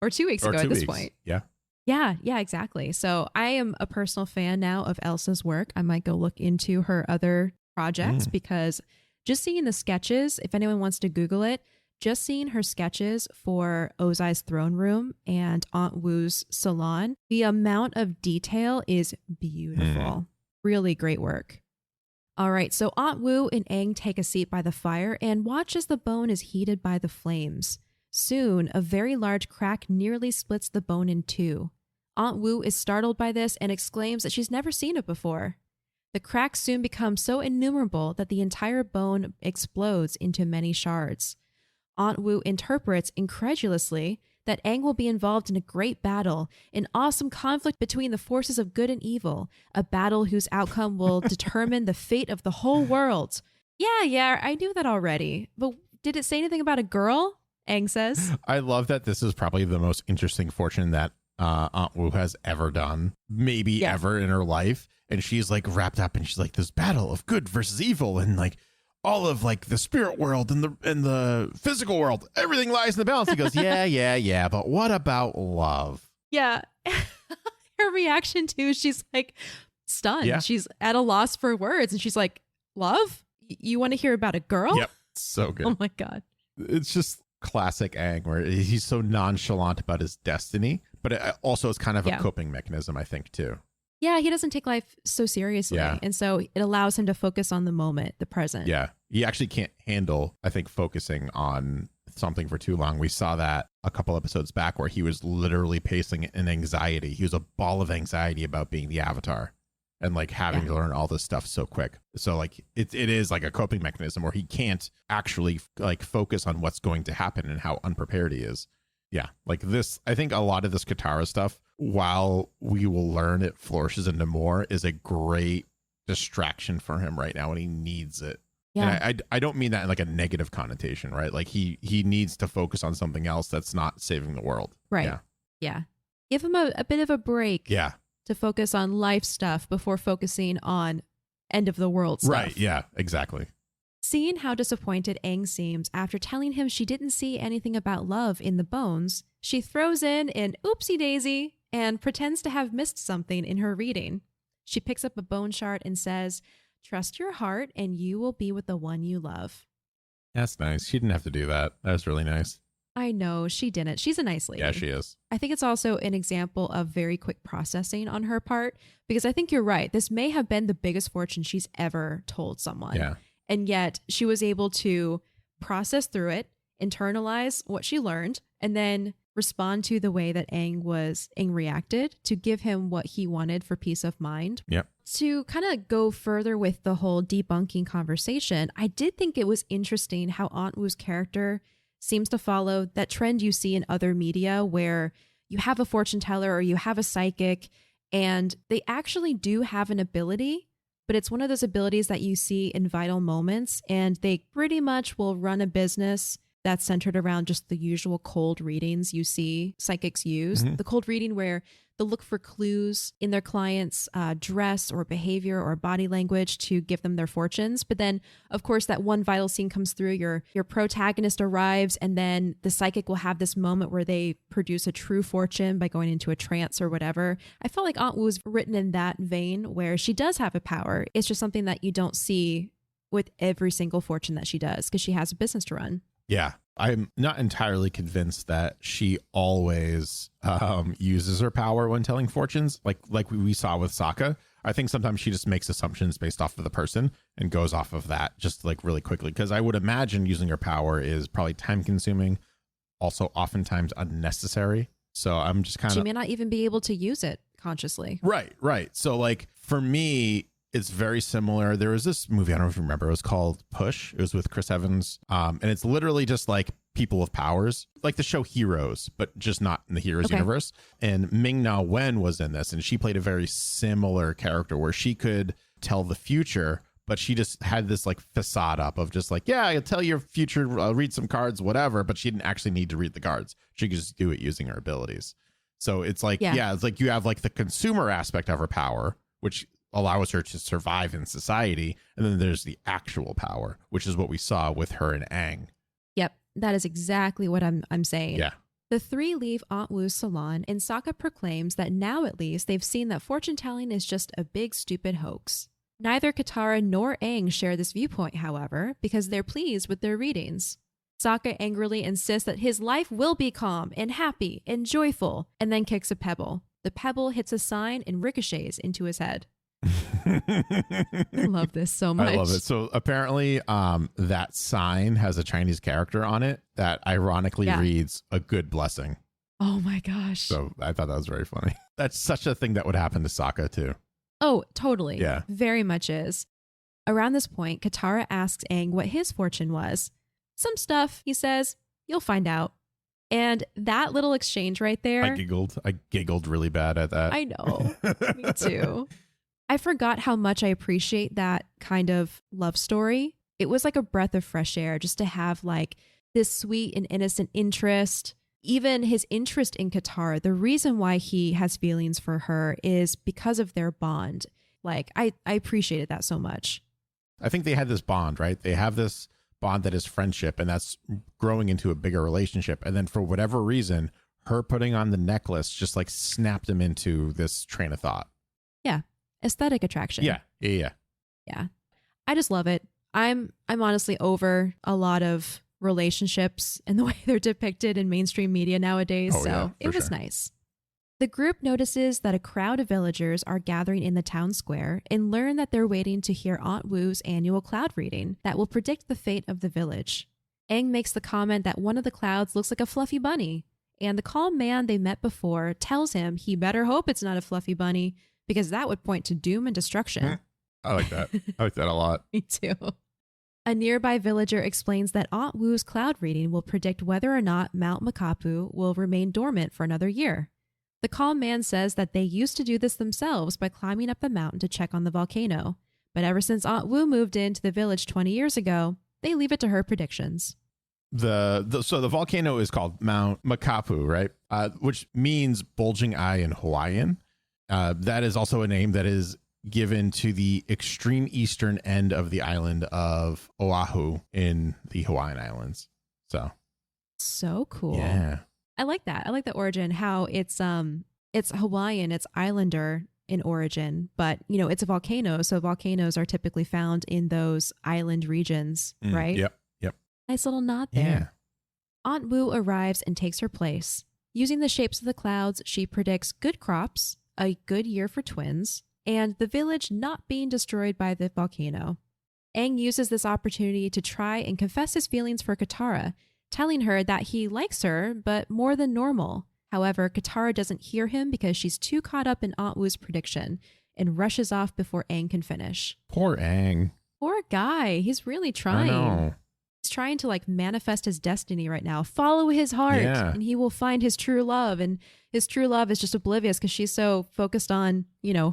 Or 2 weeks ago at this point. Yeah. Yeah, exactly. So I am a personal fan now of Elsa's work. I might go look into her other projects because just seeing the sketches, if anyone wants to Google it, just seeing her sketches for Ozai's throne room and Aunt Wu's salon, the amount of detail is beautiful. Really great work. All right, so Aunt Wu and Aang take a seat by the fire and watch as the bone is heated by the flames. Soon, a very large crack nearly splits the bone in two. Aunt Wu is startled by this and exclaims that she's never seen it before. The cracks soon become so innumerable that the entire bone explodes into many shards. Aunt Wu interprets incredulously that Aang will be involved in a great battle, an awesome conflict between the forces of good and evil, a battle whose outcome will determine the fate of the whole world. Yeah, I knew that already. But did it say anything about a girl? Aang says. I love that this is probably the most interesting fortune that Aunt Wu has ever done, maybe ever in her life. And she's like wrapped up and she's like, this battle of good versus evil and like all of like the spirit world and the physical world, everything lies in the balance. He goes, yeah. But what about love? Yeah. Her reaction too, she's like stunned. Yeah. She's at a loss for words. And she's like, love? You want to hear about a girl? Yep. So good. Oh my God. It's just classic Aang where he's so nonchalant about his destiny, but it also is kind of a coping mechanism, I think, too. Yeah, he doesn't take life so seriously. Yeah. And so it allows him to focus on the moment, the present. Yeah. He actually can't handle, I think, focusing on something for too long. We saw that a couple episodes back where he was literally pacing in anxiety. He was a ball of anxiety about being the Avatar and like having to learn all this stuff so quick. So like it is like a coping mechanism where he can't actually like focus on what's going to happen and how unprepared he is. Yeah, like this, I think a lot of this Katara stuff, while we will learn it flourishes into more, is a great distraction for him right now and he needs it. Yeah. And I don't mean that in like a negative connotation, right? Like he needs to focus on something else that's not saving the world. Right. Yeah. Give him a bit of a break. Yeah. To focus on life stuff before focusing on end of the world stuff. Right. Yeah, exactly. Seeing how disappointed Aang seems after telling him she didn't see anything about love in the bones, she throws in an oopsie daisy and pretends to have missed something in her reading. She picks up a bone shard and says, "Trust your heart and you will be with the one you love." That's nice. She didn't have to do that. That was really nice. I know, she didn't. She's a nice lady. Yeah, she is. I think it's also an example of very quick processing on her part, because I think you're right. This may have been the biggest fortune she's ever told someone. Yeah. And yet she was able to process through it, internalize what she learned, and then respond to the way that Aang reacted to give him what he wanted for peace of mind. Yep. To kind of go further with the whole debunking conversation, I did think it was interesting how Aunt Wu's character seems to follow that trend you see in other media where you have a fortune teller or you have a psychic and they actually do have an ability, but it's one of those abilities that you see in vital moments and they pretty much will run a business that's centered around just the usual cold readings you see psychics use. Mm-hmm. The cold reading where they'll look for clues in their clients' dress or behavior or body language to give them their fortunes. But then, of course, that one vital scene comes through, your protagonist arrives, and then the psychic will have this moment where they produce a true fortune by going into a trance or whatever. I felt like Aunt Wu was written in that vein where she does have a power. It's just something that you don't see with every single fortune that she does because she has a business to run. Yeah. I'm not entirely convinced that she always uses her power when telling fortunes like we saw with Sokka. I think sometimes she just makes assumptions based off of the person and goes off of that just like really quickly. Because I would imagine using her power is probably time consuming, also oftentimes unnecessary. So I'm just kind of... She may not even be able to use it consciously. Right. So like for me... It's very similar. There was this movie, I don't know if you remember, it was called Push. It was with Chris Evans. And it's literally just like people of powers, like the show Heroes, but just not in the Heroes universe. And Ming-Na Wen was in this, and she played a very similar character where she could tell the future, but she just had this like facade up of just like, yeah, I'll tell your future, read some cards, whatever. But she didn't actually need to read the cards. She could just do it using her abilities. So it's like, it's like you have like the consumer aspect of her power, which allows her to survive in society. And then there's the actual power, which is what we saw with her and Aang. Yep, that is exactly what I'm saying. Yeah. The three leave Aunt Wu's salon, and Sokka proclaims that now at least they've seen that fortune telling is just a big stupid hoax. Neither Katara nor Aang share this viewpoint, however, because they're pleased with their readings. Sokka angrily insists that his life will be calm and happy and joyful, and then kicks a pebble. The pebble hits a sign and ricochets into his head. I love this so much. I love it. So apparently that sign has a Chinese character on it that ironically reads a good blessing. Oh my gosh. So I thought that was very funny. That's such a thing that would happen to Sokka too. Oh, totally. Yeah. Very much is. Around this point, Katara asks Aang what his fortune was. Some stuff, he says. You'll find out. And that little exchange right there. I giggled really bad at that. I know. Me too. I forgot how much I appreciate that kind of love story. It was like a breath of fresh air just to have like this sweet and innocent interest. Even his interest in Katara, the reason why he has feelings for her is because of their bond. Like, I appreciated that so much. I think they had this bond, right? They have this bond that is friendship, and that's growing into a bigger relationship. And then for whatever reason, her putting on the necklace just like snapped him into this train of thought. Yeah. Aesthetic attraction. Yeah. I just love it. I'm honestly over a lot of relationships and the way they're depicted in mainstream media nowadays. It was nice. The group notices that a crowd of villagers are gathering in the town square and learn that they're waiting to hear Aunt Wu's annual cloud reading that will predict the fate of the village. Aang makes the comment that one of the clouds looks like a fluffy bunny, and the calm man they met before tells him he better hope it's not a fluffy bunny because that would point to doom and destruction. I like that. I like that a lot. Me too. A nearby villager explains that Aunt Wu's cloud reading will predict whether or not Mount Makapu will remain dormant for another year. The calm man says that they used to do this themselves by climbing up the mountain to check on the volcano. But ever since Aunt Wu moved into the village 20 years ago, they leave it to her predictions. So the volcano is called Mount Makapu, right? Which means bulging eye in Hawaiian. That is also a name that is given to the extreme eastern end of the island of Oahu in the Hawaiian Islands. So cool. Yeah. I like that. I like the origin, how it's Hawaiian, it's islander in origin, but it's a volcano, so volcanoes are typically found in those island regions, right? Yep. Nice little nod there. Yeah. Aunt Wu arrives and takes her place. Using the shapes of the clouds, she predicts good crops, a good year for twins, and the village not being destroyed by the volcano. Aang uses this opportunity to try and confess his feelings for Katara, telling her that he likes her, but more than normal. However, Katara doesn't hear him because she's too caught up in Aunt Wu's prediction and rushes off before Aang can finish. Poor Aang. Poor guy. He's really trying. I know. He's trying to manifest his destiny right now. Follow his heart and he will find his true love. And his true love is just oblivious because she's so focused on,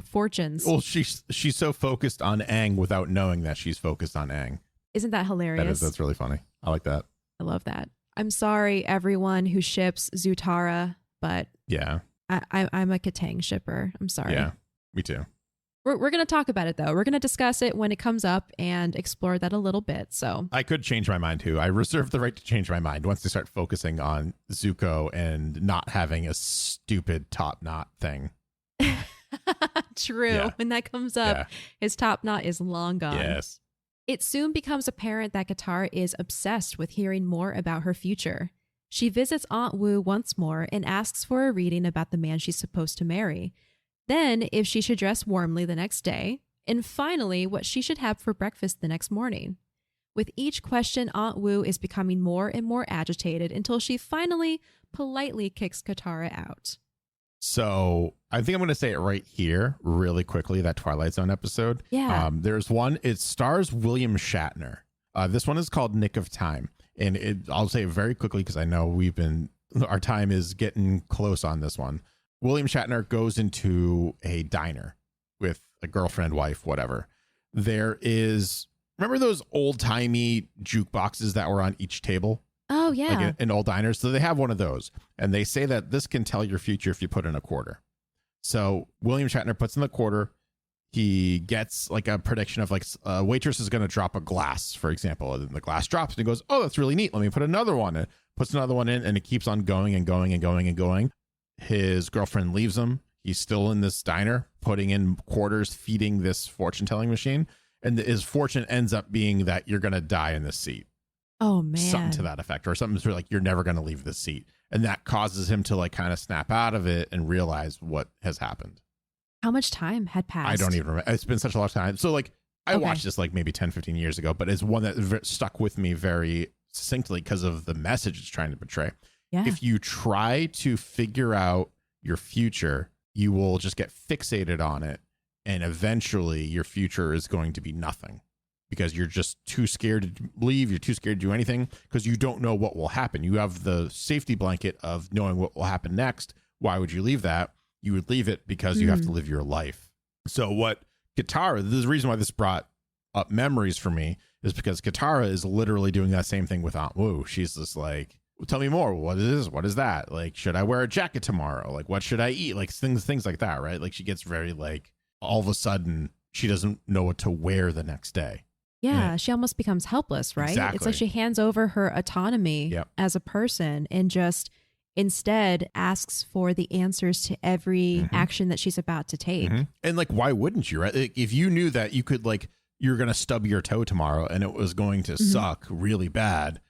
fortunes. Well, she's so focused on Aang without knowing that she's focused on Aang. Isn't that hilarious? That's really funny. I like that. I love that. I'm sorry, everyone who ships Zutara, but yeah, I'm a Katang shipper. I'm sorry. Yeah, me too. We're going to talk about it, though. We're going to discuss it when it comes up and explore that a little bit. So I could change my mind, too. I reserve the right to change my mind once they start focusing on Zuko and not having a stupid top knot thing. True. Yeah. When that comes up, his top knot is long gone. Yes. It soon becomes apparent that Katara is obsessed with hearing more about her future. She visits Aunt Wu once more and asks for a reading about the man she's supposed to marry. Then, if she should dress warmly the next day, and finally, what she should have for breakfast the next morning. With each question, Aunt Wu is becoming more and more agitated until she finally politely kicks Katara out. So I think I'm going to say it right here really quickly, that Twilight Zone episode. Yeah. There's one, it stars William Shatner. This one is called Nick of Time. And I'll say it very quickly because I know our time is getting close on this one. William Shatner goes into a diner with a girlfriend, wife, whatever. There is, remember those old timey jukeboxes that were on each table? Oh, yeah. Like in old diners. So they have one of those. And they say that this can tell your future if you put in a quarter. So William Shatner puts in the quarter. He gets like a prediction of a waitress is going to drop a glass, for example. And the glass drops and he goes, oh, that's really neat. Let me put another one. And puts another one in and it keeps on going and going and going and going. His girlfriend leaves him. He's still in this diner, putting in quarters, feeding this fortune telling machine. And his fortune ends up being that you're going to die in this seat. Oh, man. Something to that effect, or something sort of like, you're never going to leave this seat. And that causes him to like kind of snap out of it and realize what has happened. How much time had passed? I don't even remember. It's been such a long time. So like I watched this like maybe 10, 15 years ago, but it's one that stuck with me very succinctly because of the message it's trying to portray. Yeah. If you try to figure out your future, you will just get fixated on it. And eventually your future is going to be nothing because you're just too scared to leave. You're too scared to do anything because you don't know what will happen. You have the safety blanket of knowing what will happen next. Why would you leave that? You would leave it because you have to live your life. So what Katara, the reason why this brought up memories for me is because Katara is literally doing that same thing with Aunt Wu. She's just like, well, tell me more. What is this? What is that? Like, should I wear a jacket tomorrow? Like, what should I eat? Like things like that, right? Like she gets very like, all of a sudden she doesn't know what to wear the next day. Yeah, she almost becomes helpless, right? Exactly. It's like she hands over her autonomy as a person and just instead asks for the answers to every action that she's about to take. And like, why wouldn't you, right? Like, if you knew that you could like, you're going to stub your toe tomorrow and it was going to suck really bad,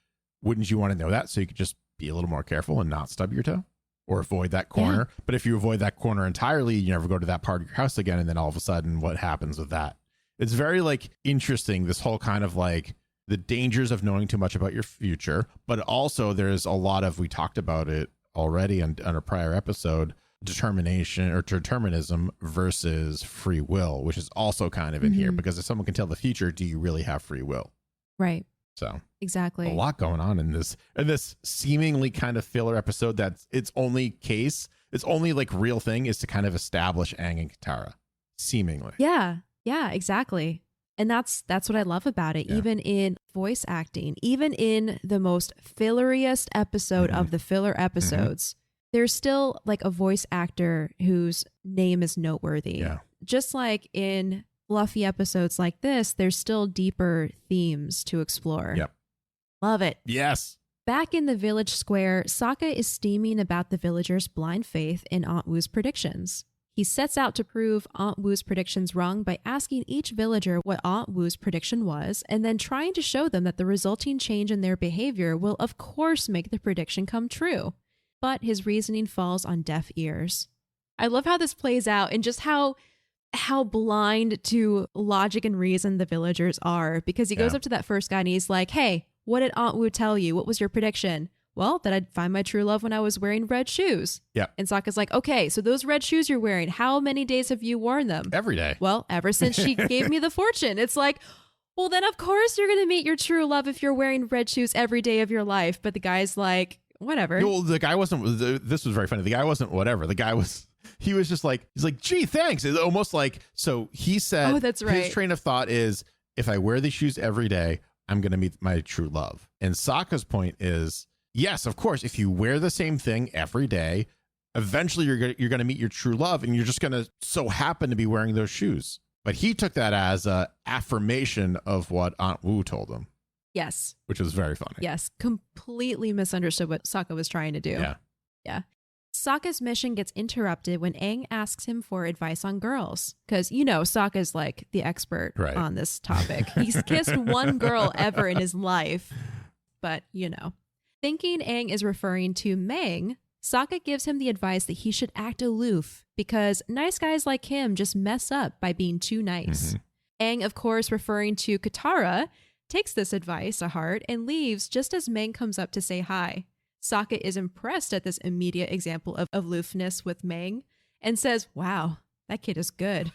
wouldn't you want to know that so you could just be a little more careful and not stub your toe or avoid that corner? Yeah. But if you avoid that corner entirely, you never go to that part of your house again. And then all of a sudden what happens with that? It's very like interesting, this whole kind of like the dangers of knowing too much about your future, but also there's a lot of, we talked about it already on a prior episode, determination or determinism versus free will, which is also kind of in here, because if someone can tell the future, do you really have free will? Right. So exactly, a lot going on in this seemingly kind of filler episode. That's its only like real thing is to kind of establish Aang and Katara, seemingly. Yeah, exactly. And that's what I love about it. Yeah. Even in voice acting, even in the most filleriest episode of the filler episodes, there's still like a voice actor whose name is noteworthy. Yeah. Just like in fluffy episodes like this, there's still deeper themes to explore. Yep. Love it. Yes. Back in the village square, Sokka is steaming about the villagers' blind faith in Aunt Wu's predictions. He sets out to prove Aunt Wu's predictions wrong by asking each villager what Aunt Wu's prediction was, and then trying to show them that the resulting change in their behavior will of course make the prediction come true. But his reasoning falls on deaf ears. I love how this plays out and just how blind to logic and reason the villagers are, because he goes up to that first guy and he's like, hey, what did Aunt Wu tell you? What was your prediction? Well, that I'd find my true love when I was wearing red shoes. Yeah. And Sokka's like, okay, so those red shoes you're wearing, how many days have you worn them? Every day. Well, ever since she gave me the fortune. It's like, well, then of course you're going to meet your true love if you're wearing red shoes every day of your life. But the guy's like, whatever. Well, the guy wasn't, this was very funny. The guy wasn't whatever. The guy was, he was just like, he's like, gee, thanks. It's almost like, so he said, oh, that's right. His train of thought is, if I wear these shoes every day, I'm going to meet my true love. And Sokka's point is, yes, of course, if you wear the same thing every day, eventually you're going to meet your true love, and you're just going to so happen to be wearing those shoes. But he took that as a affirmation of what Aunt Wu told him. Yes. Which was very funny. Yes. Completely misunderstood what Sokka was trying to do. Yeah. Sokka's mission gets interrupted when Aang asks him for advice on girls. Because, Sokka's like the expert on this topic. He's kissed one girl ever in his life. But, Thinking Aang is referring to Mang, Sokka gives him the advice that he should act aloof because nice guys like him just mess up by being too nice. Aang, of course, referring to Katara, takes this advice to heart and leaves just as Mang comes up to say hi. Sokka is impressed at this immediate example of aloofness with Mang and says, wow, that kid is good.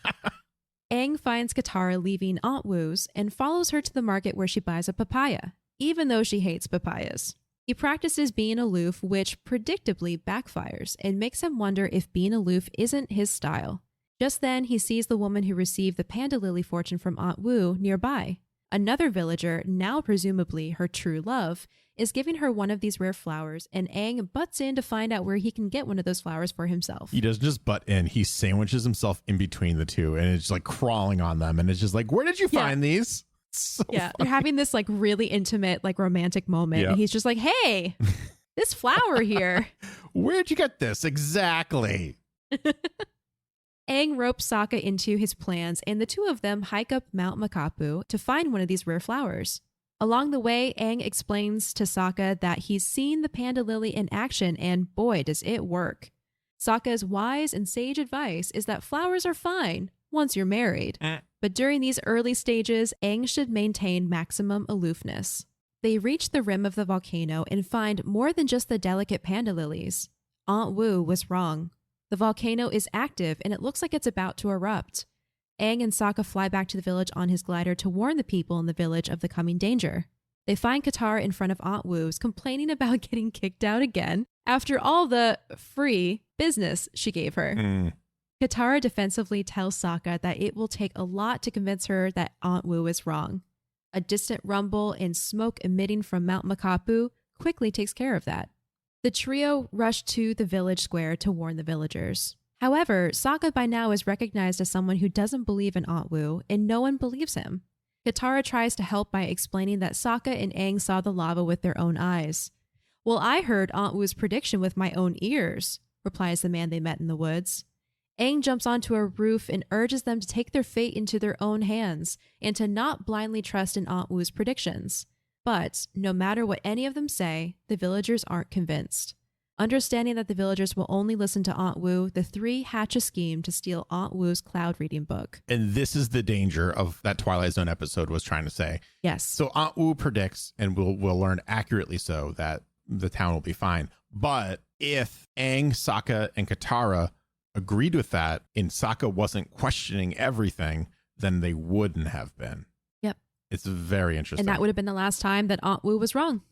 Aang finds Katara leaving Aunt Wu's and follows her to the market where she buys a papaya, even though she hates papayas. He practices being aloof, which predictably backfires and makes him wonder if being aloof isn't his style. Just then, he sees the woman who received the panda lily fortune from Aunt Wu nearby. Another villager, now presumably her true love, is giving her one of these rare flowers, and Aang butts in to find out where he can get one of those flowers for himself. He doesn't just butt in, he sandwiches himself in between the two, and it's like crawling on them, and it's just like, where did you find these? So they're having this like really intimate, like romantic moment. And he's just like, hey, this flower here. Where'd you get this? Exactly. Aang ropes Sokka into his plans, and the two of them hike up Mount Makapu to find one of these rare flowers. Along the way, Aang explains to Sokka that he's seen the panda lily in action, and boy, does it work. Sokka's wise and sage advice is that flowers are fine once you're married. But during these early stages, Aang should maintain maximum aloofness. They reach the rim of the volcano and find more than just the delicate panda lilies. Aunt Wu was wrong. The volcano is active and it looks like it's about to erupt. Aang and Sokka fly back to the village on his glider to warn the people in the village of the coming danger. They find Katara in front of Aunt Wu's complaining about getting kicked out again after all the free business she gave her. Katara defensively tells Sokka that it will take a lot to convince her that Aunt Wu is wrong. A distant rumble and smoke emitting from Mount Makapu quickly takes care of that. The trio rush to the village square to warn the villagers. However, Sokka by now is recognized as someone who doesn't believe in Aunt Wu, and no one believes him. Katara tries to help by explaining that Sokka and Aang saw the lava with their own eyes. "Well, I heard Aunt Wu's prediction with my own ears," replies the man they met in the woods. Aang jumps onto a roof and urges them to take their fate into their own hands and to not blindly trust in Aunt Wu's predictions. But no matter what any of them say, the villagers aren't convinced. Understanding that the villagers will only listen to Aunt Wu, the three hatch a scheme to steal Aunt Wu's cloud reading book. And this is the danger of that Twilight Zone episode was trying to say. Yes. So Aunt Wu predicts, and we'll learn accurately so, that the town will be fine. But if Aang, Sokka, and Katara agreed with that and Sokka wasn't questioning everything, then they wouldn't have been. Yep. It's very interesting. And that would have been the last time that Aunt Wu was wrong.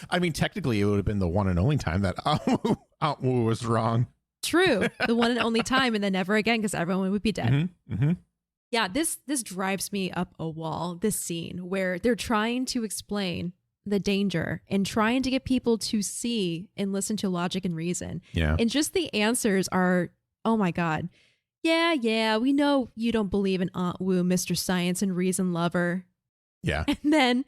I mean, technically, it would have been the one and only time that Aunt Wu was wrong. True. The one and only time, and then never again, because everyone would be dead. Yeah, this drives me up a wall, this scene where they're trying to explain the danger and trying to get people to see and listen to logic and reason. Yeah. And just the answers are, oh my God. Yeah, we know you don't believe in Aunt Wu, Mr. Science and Reason Lover. Yeah. And then,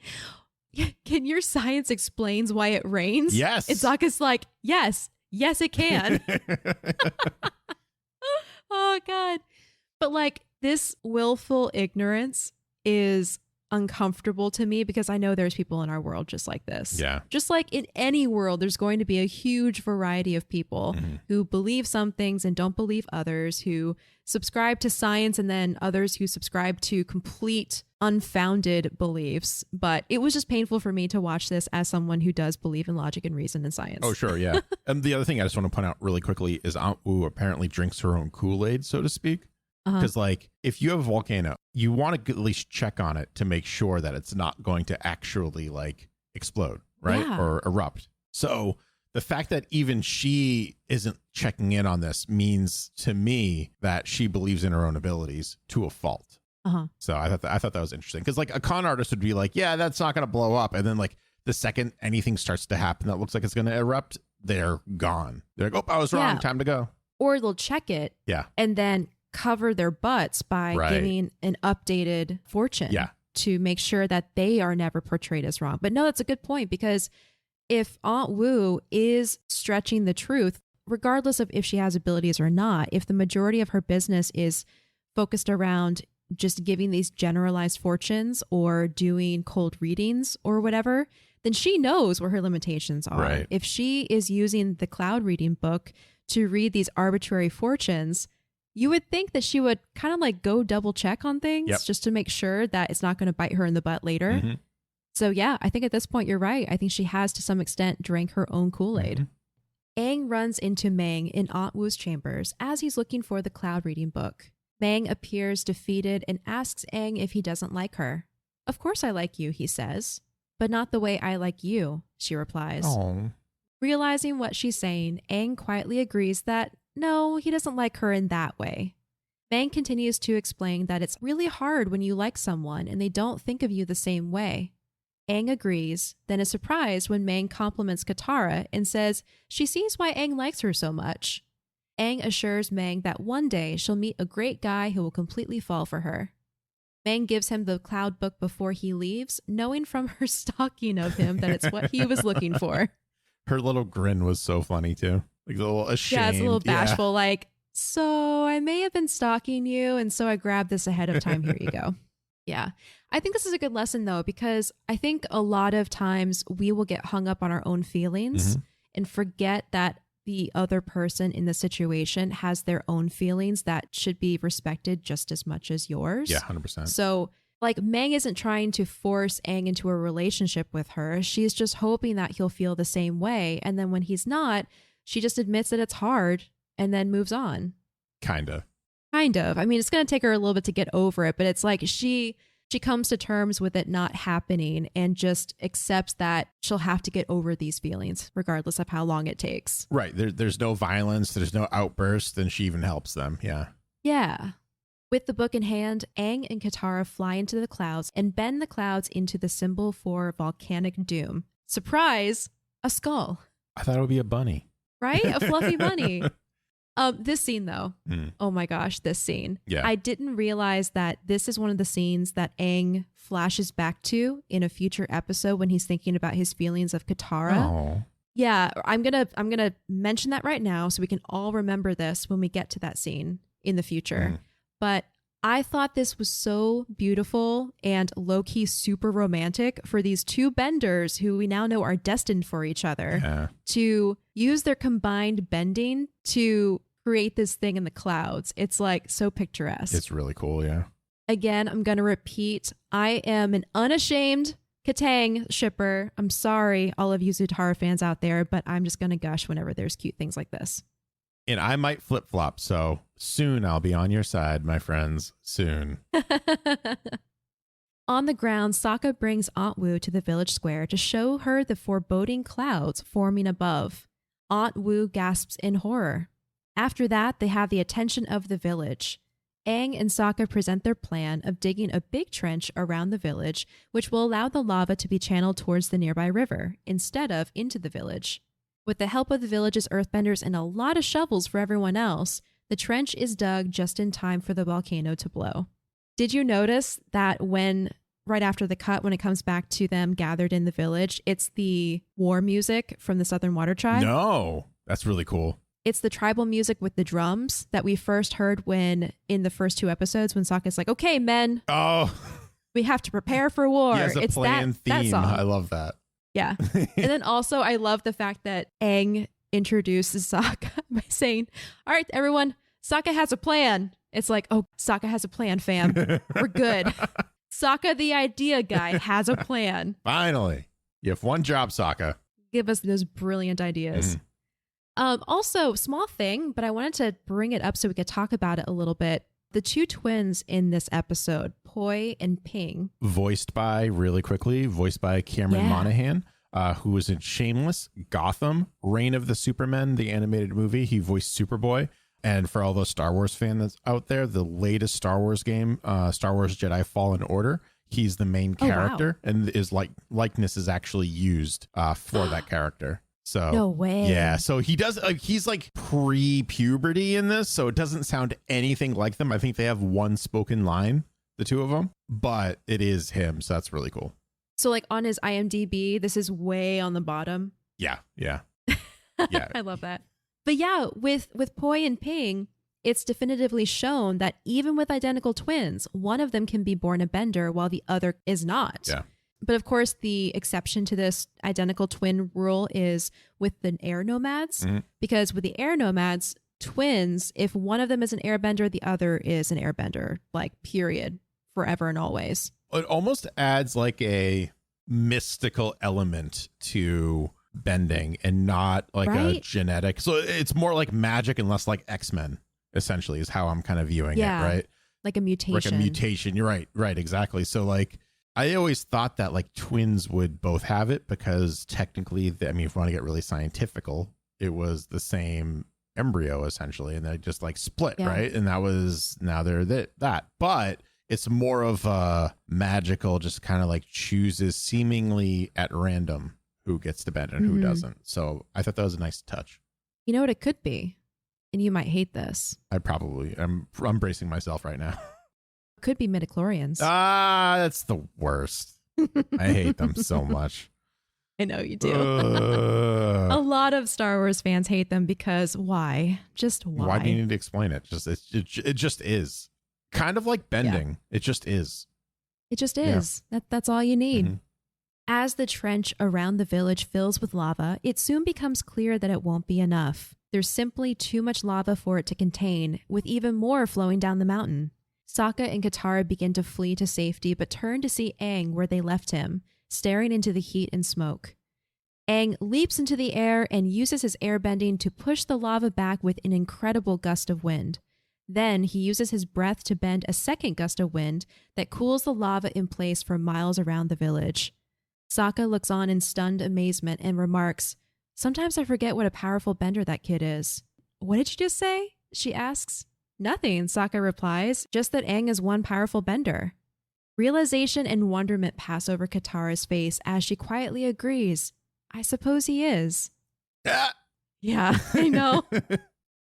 can your science explains why it rains? Yes. And Sokka's like, yes, it can. Oh God. But like, this willful ignorance is uncomfortable to me because I know there's people in our world just like this. Yeah. Just like in any world, there's going to be a huge variety of people who believe some things and don't believe others, who subscribe to science, and then others who subscribe to complete unfounded beliefs. But it was just painful for me to watch this as someone who does believe in logic and reason and science. Oh, sure. Yeah. And the other thing I just want to point out really quickly is Aunt Wu apparently drinks her own Kool-Aid, so to speak. Because like, if you have a volcano, you want to at least check on it to make sure that it's not going to actually like explode, right? Yeah. Or erupt. So the fact that even she isn't checking in on this means to me that she believes in her own abilities to a fault. So I thought that was interesting, because like a con artist would be like, yeah, that's not going to blow up. And then like the second anything starts to happen that looks like it's going to erupt, they're gone. They're like, oh, I was wrong. Time to go. Or they'll check it. Yeah. And then cover their butts by giving an updated fortune to make sure that they are never portrayed as wrong. But no, that's a good point, because if Aunt Wu is stretching the truth, regardless of if she has abilities or not, if the majority of her business is focused around just giving these generalized fortunes or doing cold readings or whatever, then she knows where her limitations are. Right. If she is using the cloud reading book to read these arbitrary fortunes, you would think that she would kind of like go double check on things just to make sure that it's not going to bite her in the butt later. So yeah, I think at this point you're right. I think she has to some extent drank her own Kool-Aid. Aang runs into Mang in Aunt Wu's chambers as he's looking for the cloud reading book. Mang appears defeated and asks Aang if he doesn't like her. "Of course I like you," he says. "But not the way I like you," she replies. Oh. Realizing what she's saying, Aang quietly agrees that no, he doesn't like her in that way. Mang continues to explain that it's really hard when you like someone and they don't think of you the same way. Aang agrees, then is surprised when Mang compliments Katara and says she sees why Aang likes her so much. Aang assures Mang that one day she'll meet a great guy who will completely fall for her. Mang gives him the cloud book before he leaves, knowing from her stalking of him that it's what he was looking for. Her little grin was so funny too. Like a little ashamed. Yeah, it's a little bashful, like, so I may have been stalking you, and so I grabbed this ahead of time. Here you go. Yeah. I think this is a good lesson though, because I think a lot of times we will get hung up on our own feelings and forget that the other person in the situation has their own feelings that should be respected just as much as yours. Yeah, 100%. So like Mang isn't trying to force Aang into a relationship with her. She's just hoping that he'll feel the same way. And then when he's not, she just admits that it's hard and then moves on. Kind of. I mean, it's going to take her a little bit to get over it, but it's like she comes to terms with it not happening and just accepts that she'll have to get over these feelings regardless of how long it takes. Right. There's no violence. There's no outburst. And she even helps them. Yeah. Yeah. With the book in hand, Aang and Katara fly into the clouds and bend the clouds into the symbol for volcanic doom. Surprise! A skull. I thought it would be a bunny. Right? A fluffy bunny. This scene though, oh my gosh, this scene. Yeah. I didn't realize that this is one of the scenes that Aang flashes back to in a future episode when he's thinking about his feelings of Katara. Oh. Yeah, I'm gonna mention that right now so we can all remember this when we get to that scene in the future. But I thought this was so beautiful and low-key super romantic for these two benders who we now know are destined for each other to use their combined bending to create this thing in the clouds. It's like so picturesque. It's really cool, yeah. Again, I'm going to repeat, I am an unashamed Katang shipper. I'm sorry, all of you Zutara fans out there, but I'm just going to gush whenever there's cute things like this. And I might flip-flop, so soon I'll be on your side, my friends. Soon. On the ground, Sokka brings Aunt Wu to the village square to show her the foreboding clouds forming above. Aunt Wu gasps in horror. After that, they have the attention of the village. Aang and Sokka present their plan of digging a big trench around the village, which will allow the lava to be channeled towards the nearby river, instead of into the village. With the help of the village's earthbenders and a lot of shovels for everyone else, the trench is dug just in time for the volcano to blow. Did you notice that right after the cut, when it comes back to them gathered in the village, it's the war music from the Southern Water Tribe? No, that's really cool. It's the tribal music with the drums that we first heard in the first two episodes when Sokka's like, okay, men. Oh. We have to prepare for war. He has a theme. That song. I love that. Yeah. And then also I love the fact that Aang introduces Sokka by saying, all right, everyone, Sokka has a plan. It's like, oh, Sokka has a plan, fam. We're good. Sokka, the idea guy, has a plan. Finally. You have one job, Sokka. Give us those brilliant ideas. Also, small thing, but I wanted to bring it up so we could talk about it a little bit. The two twins in this episode, Poi and Ping. Voiced by Cameron Monaghan, who was in Shameless, Gotham, Reign of the Supermen, the animated movie. He voiced Superboy. And for all those Star Wars fans out there, the latest Star Wars game, Star Wars Jedi Fallen Order, he's the main character. Oh, wow. And his likeness is actually used for that character. So no way. Yeah. So he does. He's like pre-puberty in this, so it doesn't sound anything like them. I think they have one spoken line, the two of them, but it is him. So that's really cool. So like on his IMDb, this is way on the bottom. Yeah. Yeah. I love that. But yeah, with Poi and Ping, it's definitively shown that even with identical twins, one of them can be born a bender while the other is not. Yeah. But of course, the exception to this identical twin rule is with the air nomads, because with the air nomads, twins, if one of them is an airbender, the other is an airbender, like period, forever and always. It almost adds like a mystical element to bending and not like a genetic. So it's more like magic and less like X-Men, essentially, is how I'm kind of viewing it, right? Like a mutation. Like a mutation. You're right. Right. Exactly. So like, I always thought that like twins would both have it because technically, if you want to get really scientifical, it was the same embryo essentially, and they just like split, right? And now they're that. But it's more of a magical, just kind of like chooses seemingly at random who gets to bend and who doesn't. So I thought that was a nice touch. You know what it could be, and you might hate this. I'm bracing myself right now. Could be midichlorians. That's the worst. I hate them so much. I know you do. A lot of Star Wars fans hate them because why? Just why? Why do you need to explain it? It just is. Kind of like bending. Yeah. It just is. It just is. That's all you need. Mm-hmm. As the trench around the village fills with lava, it soon becomes clear that it won't be enough. There's simply too much lava for it to contain, with even more flowing down the mountain. Sokka and Katara begin to flee to safety, but turn to see Aang where they left him, staring into the heat and smoke. Aang leaps into the air and uses his airbending to push the lava back with an incredible gust of wind. Then he uses his breath to bend a second gust of wind that cools the lava in place for miles around the village. Sokka looks on in stunned amazement and remarks, "Sometimes I forget what a powerful bender that kid is." "What did you just say?" she asks. "Nothing," Sokka replies, "just that Aang is one powerful bender." Realization and wonderment pass over Katara's face as she quietly agrees, "I suppose he is." Yeah, I know.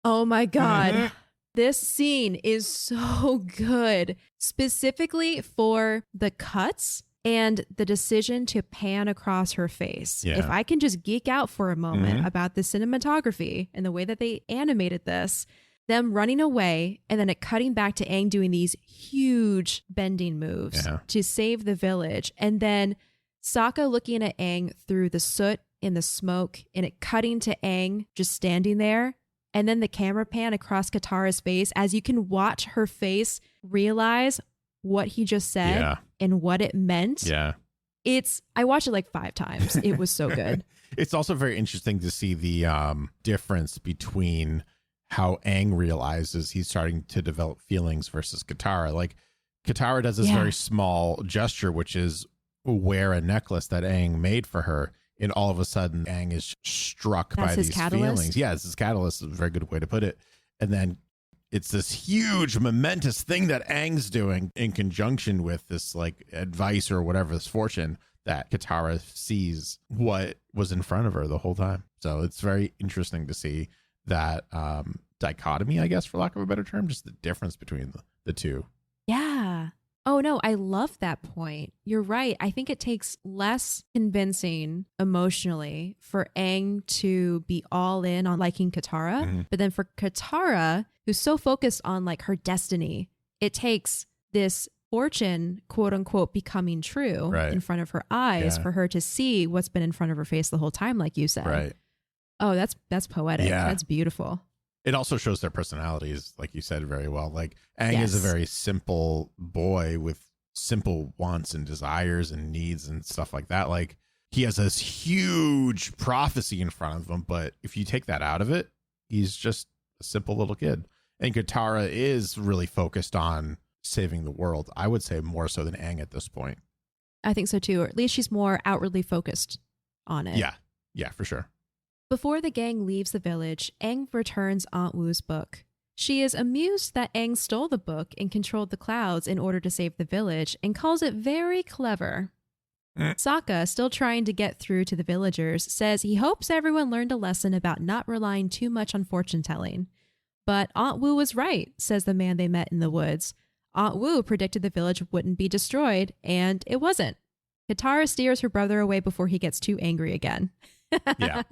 Oh my God. This scene is so good, specifically for the cuts and the decision to pan across her face. Yeah. If I can just geek out for a moment about the cinematography and the way that they animated this, them running away and then it cutting back to Aang doing these huge bending moves to save the village. And then Sokka looking at Aang through the soot and the smoke and it cutting to Aang just standing there. And then the camera pan across Katara's face as you can watch her face realize what he just said and what it meant. Yeah. I watched it like 5 times. It was so good. It's also very interesting to see the difference between how Aang realizes he's starting to develop feelings versus Katara. Like Katara does this very small gesture, which is wear a necklace that Aang made for her. And all of a sudden, Aang is struck by these feelings. Yeah, it's his catalyst. Is a very good way to put it. And then it's this huge, momentous thing that Aang's doing in conjunction with this like advice or whatever, this fortune that Katara sees what was in front of her the whole time. So it's very interesting to see that dichotomy, I guess, for lack of a better term, just the difference between the two. Yeah. Oh, no, I love that point. You're right. I think it takes less convincing emotionally for Aang to be all in on liking Katara. But then for Katara, who's so focused on like her destiny, it takes this fortune, quote unquote, becoming true in front of her eyes for her to see what's been in front of her face the whole time, like you said. Right. Oh, that's poetic. Yeah. That's beautiful. It also shows their personalities, like you said, very well. Like Aang is a very simple boy with simple wants and desires and needs and stuff like that. Like he has this huge prophecy in front of him, but if you take that out of it, he's just a simple little kid. And Katara is really focused on saving the world. I would say more so than Aang at this point. I think so too, or at least she's more outwardly focused on it. Yeah, for sure. Before the gang leaves the village, Aang returns Aunt Wu's book. She is amused that Aang stole the book and controlled the clouds in order to save the village and calls it very clever. Sokka, still trying to get through to the villagers, says he hopes everyone learned a lesson about not relying too much on fortune telling. But Aunt Wu was right, says the man they met in the woods. Aunt Wu predicted the village wouldn't be destroyed, and it wasn't. Katara steers her brother away before he gets too angry again. Yeah.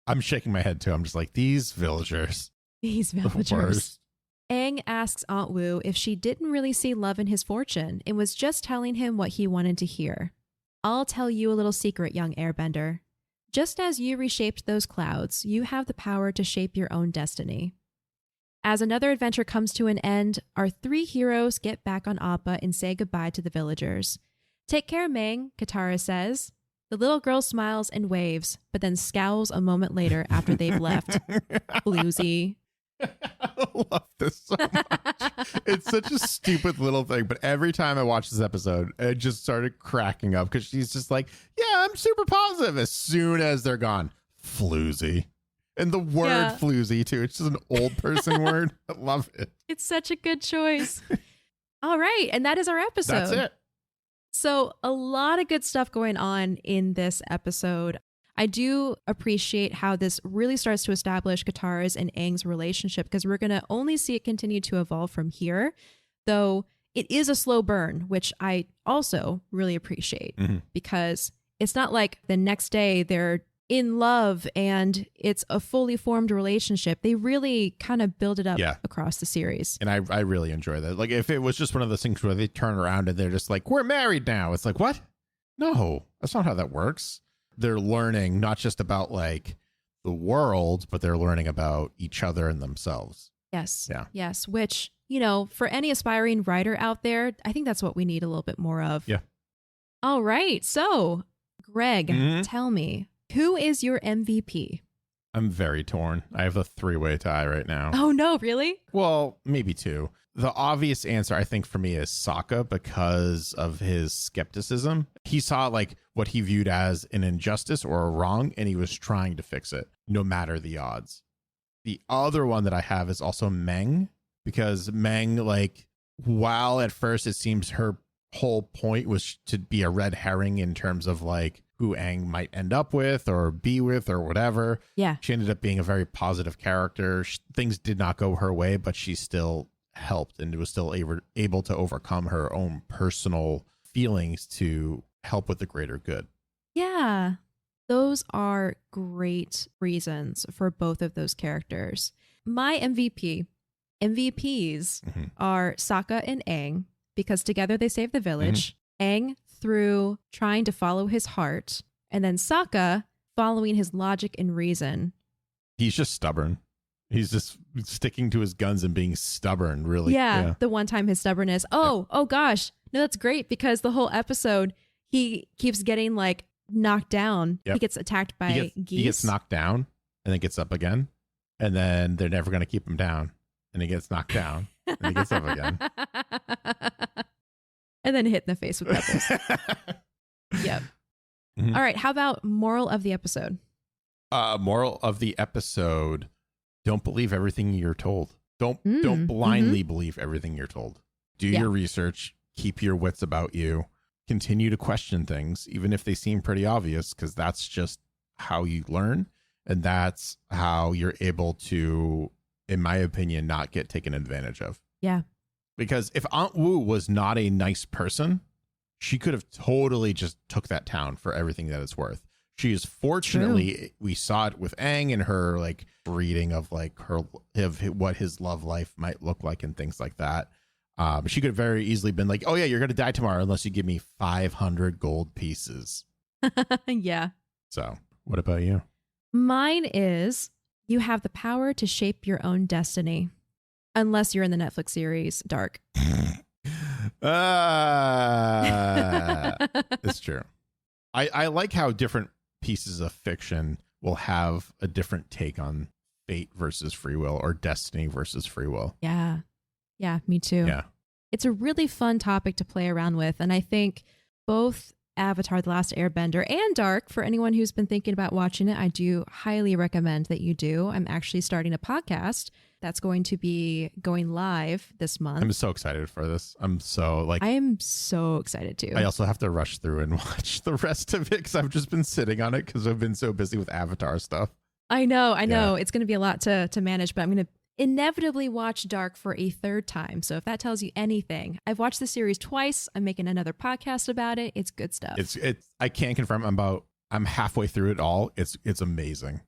I'm shaking my head too. I'm just like, these villagers. These villagers. Aang asks Aunt Wu if she didn't really see love in his fortune and was just telling him what he wanted to hear. "I'll tell you a little secret, young airbender. Just as you reshaped those clouds, you have the power to shape your own destiny." As another adventure comes to an end, our 3 heroes get back on Appa and say goodbye to the villagers. "Take care, Mang," Katara says. The little girl smiles and waves, but then scowls a moment later after they've left. Floozy. I love this so much. It's such a stupid little thing, but every time I watch this episode, I just started cracking up because she's just like, yeah, I'm super positive. As soon as they're gone, floozy. And the word floozy, too. It's just an old person word. I love it. It's such a good choice. All right. And that is our episode. That's it. So a lot of good stuff going on in this episode. I do appreciate how this really starts to establish Katara's and Aang's relationship because we're going to only see it continue to evolve from here, though it is a slow burn, which I also really appreciate because it's not like the next day they're in love and it's a fully formed relationship. They really kind of build it up across the series. And I really enjoy that. Like if it was just one of those things where they turn around and they're just like, we're married now. It's like, what? No, that's not how that works. They're learning not just about like the world, but they're learning about each other and themselves. Yes. Yeah. Yes. Which, you know, for any aspiring writer out there, I think that's what we need a little bit more of. Yeah. All right. So, Greg, tell me, who is your MVP? I'm very torn. I have a 3-way tie right now. Oh, no, really? Well, maybe 2. The obvious answer, I think, for me is Sokka because of his skepticism. He saw like what he viewed as an injustice or a wrong, and he was trying to fix it, no matter the odds. The other one that I have is also Meng, because Meng, like, while at first it seems her whole point was to be a red herring in terms of like who Aang might end up with or be with or whatever. Yeah. She ended up being a very positive character. Things did not go her way, but she still helped and was still able to overcome her own personal feelings to help with the greater good. Yeah. Those are great reasons for both of those characters. My MVPs are Sokka and Aang, because together they save the village. Aang through trying to follow his heart, and then Sokka following his logic and reason. He's just stubborn. He's just sticking to his guns and being stubborn, really. Yeah. The one time his stubbornness. Oh gosh. No, that's great, because the whole episode, he keeps getting like knocked down. He gets attacked by geese. He gets knocked down and then gets up again. And then they're never going to keep him down. And he gets knocked down and he gets up again. And then hit in the face with pebbles. Yep. All right. How about moral of the episode? Moral of the episode: don't believe everything you're told. Don't blindly believe everything you're told. Do your research. Keep your wits about you. Continue to question things, even if they seem pretty obvious, because that's just how you learn. And that's how you're able to, in my opinion, not get taken advantage of. Yeah. Because if Aunt Wu was not a nice person, she could have totally just took that town for everything that it's worth. She is fortunately, we saw it with Aang and her like reading of like what his love life might look like and things like that. She could have very easily been like, oh yeah, you're going to die tomorrow unless you give me 500 gold pieces. Yeah. So what about you? Mine is, you have the power to shape your own destiny. Unless you're in the Netflix series Dark. It's true. I like how different pieces of fiction will have a different take on fate versus free will, or destiny versus free will. Yeah. Yeah, me too. Yeah. It's a really fun topic to play around with. And I think both Avatar: The Last Airbender and Dark, for anyone who's been thinking about watching it, I do highly recommend that you do. I'm actually starting a podcast that's going to be going live this month. I'm so excited for this. I am so excited too. I also have to rush through and watch the rest of it because I've just been sitting on it because I've been so busy with Avatar stuff. I know. It's going to be a lot to manage, but I'm going to inevitably watch Dark for a third time. So if that tells you anything, I've watched the series twice. I'm making another podcast about it. It's good stuff. It's I can't confirm. I'm halfway through it all. It's amazing.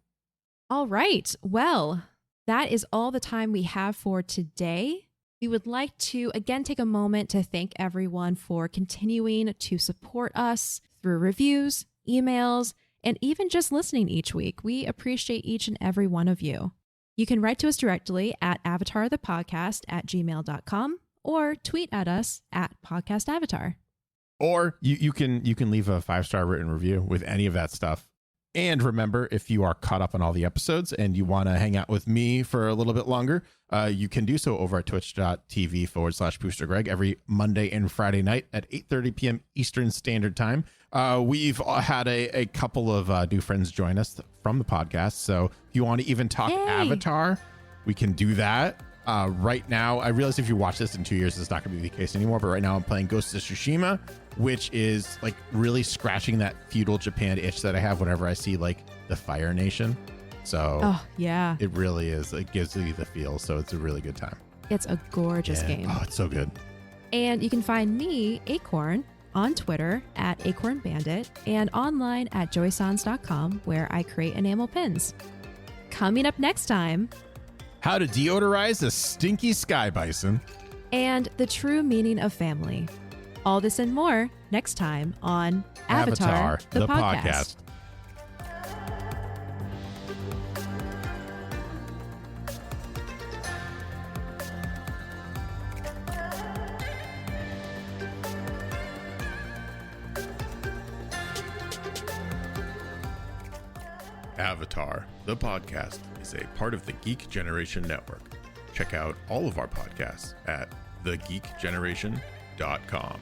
All right. Well, that is all the time we have for today. We would like to again take a moment to thank everyone for continuing to support us through reviews, emails, and even just listening each week. We appreciate each and every one of you. You can write to us directly at avatarthepodcast@gmail.com or tweet at us at podcastavatar. Or you can leave a 5-star written review with any of that stuff. And remember, if you are caught up on all the episodes and you want to hang out with me for a little bit longer, you can do so over at twitch.tv/BoosterGreg every Monday and Friday night at 8:30 p.m. Eastern Standard Time. We've had a couple of new friends join us from the podcast. So if you want to even talk Avatar, we can do that. Right now, I realize if you watch this in 2 years, it's not going to be the case anymore. But right now I'm playing Ghost of Tsushima, which is like really scratching that feudal Japan itch that I have whenever I see like the Fire Nation. So it really is. It gives you the feel. So it's a really good time. It's a gorgeous game. Oh, it's so good. And you can find me, Acorn, on Twitter at AcornBandit and online at joysans.com, where I create enamel pins. Coming up next time, how to deodorize a stinky sky bison, and the true meaning of family. All this and more next time on Avatar, the podcast. Avatar, the podcast, is a part of the Geek Generation Network. Check out all of our podcasts at thegeekgeneration.com.